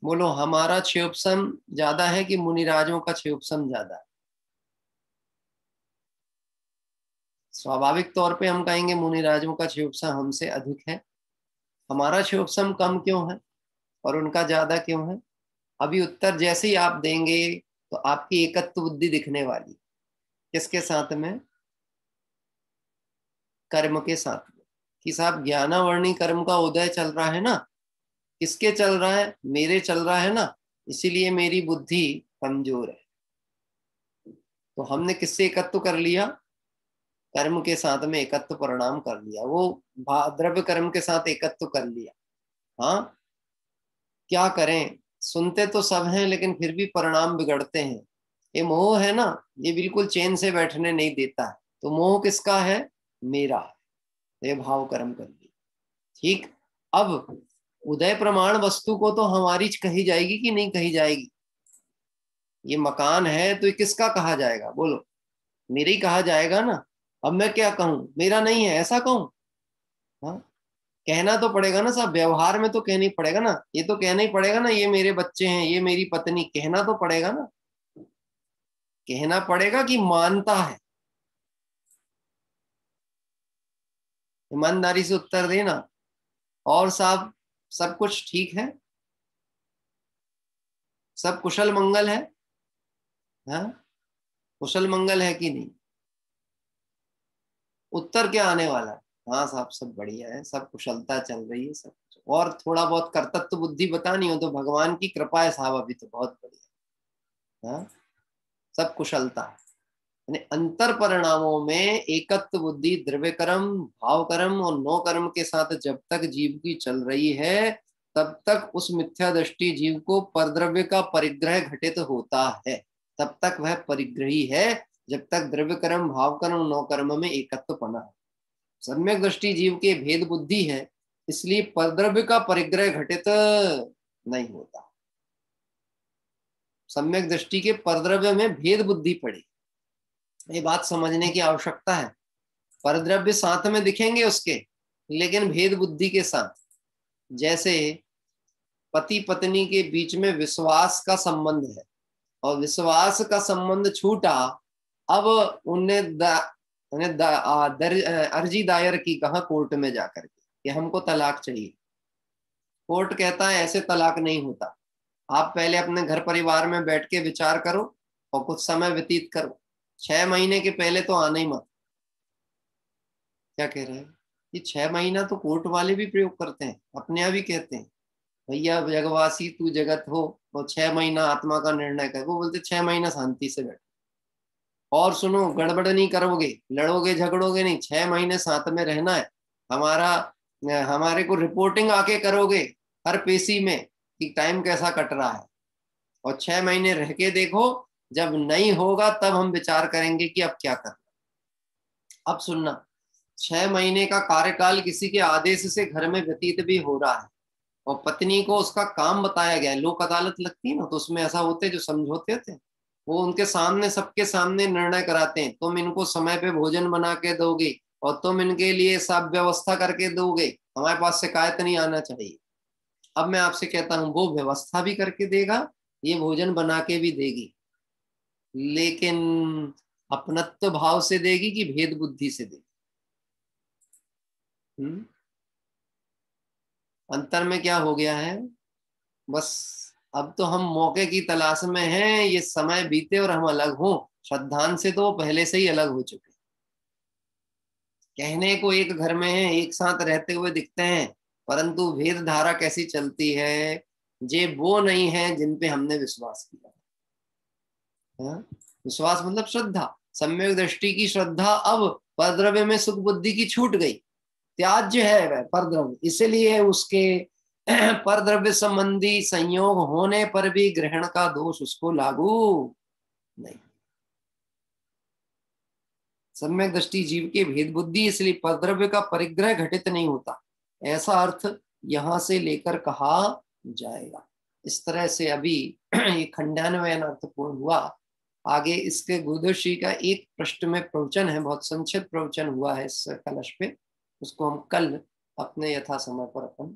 बोलो हमारा क्षयोपशम ज्यादा है कि मुनिराजों का क्षयोपशम ज्यादा है। स्वाभाविक तौर पे हम कहेंगे मुनिराजों का क्षयोपशम हमसे अधिक है। हमारा क्षयोपशम कम क्यों है और उनका ज्यादा क्यों है? अभी उत्तर जैसे ही आप देंगे तो आपकी एकत्व बुद्धि दिखने वाली। किसके साथ में? कर्म के साथ में। कि साहब ज्ञानावर्णी कर्म का उदय चल रहा है ना, किसके चल रहा है? मेरे चल रहा है ना, इसीलिए मेरी बुद्धि कमजोर है। तो हमने किससे एकत्व कर लिया? कर्म के साथ में एकत्व परिणाम कर लिया, वो द्रव्य कर्म के साथ एकत्व कर लिया। हाँ क्या करें, सुनते तो सब हैं लेकिन फिर भी परिणाम बिगड़ते हैं। ये मोह है ना, ये बिल्कुल चैन से बैठने नहीं देता है। तो मोह किसका है? मेरा है। ये भाव कर्म कर लिया। ठीक, अब उदय प्रमाण वस्तु को तो हमारी कही जाएगी कि नहीं कही जाएगी? ये मकान है तो ये किसका कहा जाएगा? बोलो मेरे ही कहा जाएगा ना। अब मैं क्या कहूं, मेरा नहीं है ऐसा कहूं? हाँ कहना तो पड़ेगा ना साहब, व्यवहार में तो कहना ही पड़ेगा ना। ये तो कहना ही पड़ेगा ना, ये मेरे बच्चे हैं, ये मेरी पत्नी, कहना तो पड़ेगा ना। कहना पड़ेगा कि मानता है। ईमानदारी से उत्तर देना। और साहब सब कुछ ठीक है, सब कुशल मंगल है? हाँ कुशल मंगल है कि नहीं? उत्तर क्या आने वाला है? हाँ साहब सब बढ़िया है, सब कुशलता चल रही है, सब कुछ। और थोड़ा बहुत कर्तत्व बुद्धि बतानी हो तो भगवान की कृपा है साहब, अभी तो बहुत बढ़िया। हाँ सब कुशलता है। यानी अंतर परिणामों में एकत्व बुद्धि द्रव्य कर्म भाव कर्म और नौ कर्म के साथ जब तक जीव की चल रही है तब तक उस मिथ्या दृष्टि जीव को परद्रव्य का परिग्रह घटित होता है। तब तक वह परिग्रही है जब तक द्रव्य कर्म भाव कर्म नौ कर्म में एकत्व पना है। सम्यक दृष्टि जीव के भेद बुद्धि है, इसलिए परद्रव्य का परिग्रह घटित नहीं होता। सम्यक दृष्टि के परद्रव्य में भेद बुद्धि पड़ी, ये बात समझने की आवश्यकता है। परद्रव्य साथ में दिखेंगे उसके, लेकिन भेद बुद्धि के साथ। जैसे पति पत्नी के बीच में विश्वास का संबंध है और विश्वास का संबंध छूटा, अब उनने अर्जी दायर की कहा कोर्ट में जाकर के कि हमको तलाक चाहिए। कोर्ट कहता है ऐसे तलाक नहीं होता, आप पहले अपने घर परिवार में बैठ के विचार करो और कुछ समय व्यतीत करो, 6 महीने के पहले तो आना ही मत। क्या कह रहे हैं? ये 6 महीना तो कोर्ट वाले भी प्रयोग करते हैं, अपने आप ही कहते हैं भैया जगवासी तू जगत हो, तो 6 महीना आत्मा का निर्णय कर, वो बोलते 6 महीना शांति से बैठो और सुनो, गड़बड़ नहीं करोगे, लड़ोगे झगड़ोगे नहीं, 6 महीने साथ में रहना है। हमारे को रिपोर्टिंग आके करोगे हर पेशी में कि टाइम कैसा कट रहा है, और 6 महीने रह के देखो, जब नहीं होगा तब हम विचार करेंगे कि अब क्या करना। अब सुनना, 6 महीने का कार्यकाल किसी के आदेश से घर में व्यतीत भी हो रहा है और पत्नी को उसका काम बताया गया है। लोक अदालत लगती है ना, तो उसमें ऐसा होते जो समझौते होते हैं, वो उनके सामने, सबके सामने निर्णय कराते हैं, तुम इनको समय पे भोजन बना के दोगे और तुम इनके लिए सब व्यवस्था करके दोगे, हमारे पास शिकायत नहीं आना चाहिए। अब मैं आपसे कहता हूं, वो व्यवस्था भी करके देगा, ये भोजन बना के भी देगी, लेकिन अपनत्व भाव से देगी कि भेद बुद्धि से देगी? अंतर में क्या हो गया है? बस अब तो हम मौके की तलाश में हैं, ये समय बीते और हम अलग हों। श्रद्धान से तो पहले से ही अलग हो चुके, कहने को एक घर में है, एक साथ रहते हुए दिखते हैं, परंतु भेद धारा कैसी चलती है, जे वो नहीं है जिन पे हमने विश्वास किया। हाँ? विश्वास मतलब श्रद्धा, सम्यक दृष्टि की श्रद्धा अब परद्रव्य में सुख बुद्धि की छूट गई, त्याज्य है वह परद्रव्य, इसलिए उसके परद्रव्य संबंधी संयोग होने पर भी ग्रहण का दोष उसको लागू नहीं। सम्यक दृष्टि जीव के भेद बुद्धि, इसलिए परद्रव्य का परिग्रह घटित नहीं होता, ऐसा अर्थ यहां से लेकर कहा जाएगा। इस तरह से अभी ये खंडान्वयन अर्थपूर्ण हुआ। आगे इसके गुरुदेव श्री का एक पृष्ठ में प्रवचन है, बहुत संक्षिप्त प्रवचन हुआ है इस कलश पे, उसको हम कल अपने यथा समय पर अपन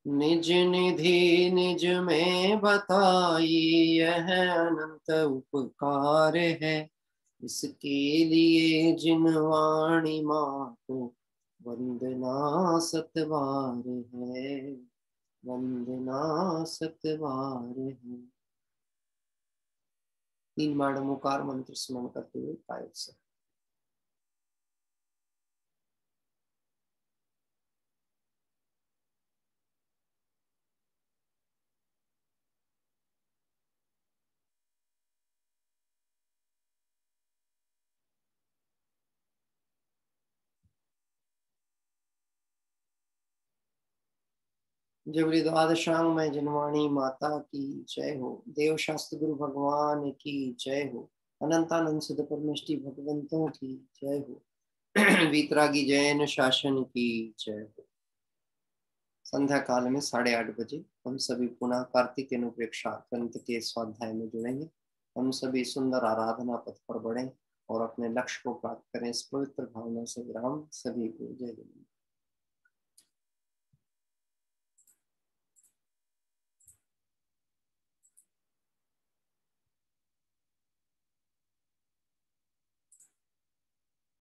निज निधि निज में बताई, यह अनंत उपकार है, इसके लिए जिन वाणी माँ को वंदना सतबार है, वंदना सतबार है। 3 बार मुकार मंत्र स्मरण करते हुए कायक से जबरी द्वादशांग में जनवाणी माता की जय हो, देव शास्त्र गुरु भगवान की जय हो, अनंतानंद सुध परमेष्टि भगवंतों की जय हो, वीतरागी जैन शासन की जय हो। संध्या काल में 8:30 बजे हम सभी पुनः कार्तिक अनुप्रेक्षा ग्रंथ के स्वाध्याय में जुड़ेंगे। हम सभी सुंदर आराधना पथ पर बढ़ें और अपने लक्ष्य को प्राप्त करें। इस पवित्र भावना से विराम। सभी को जय जय।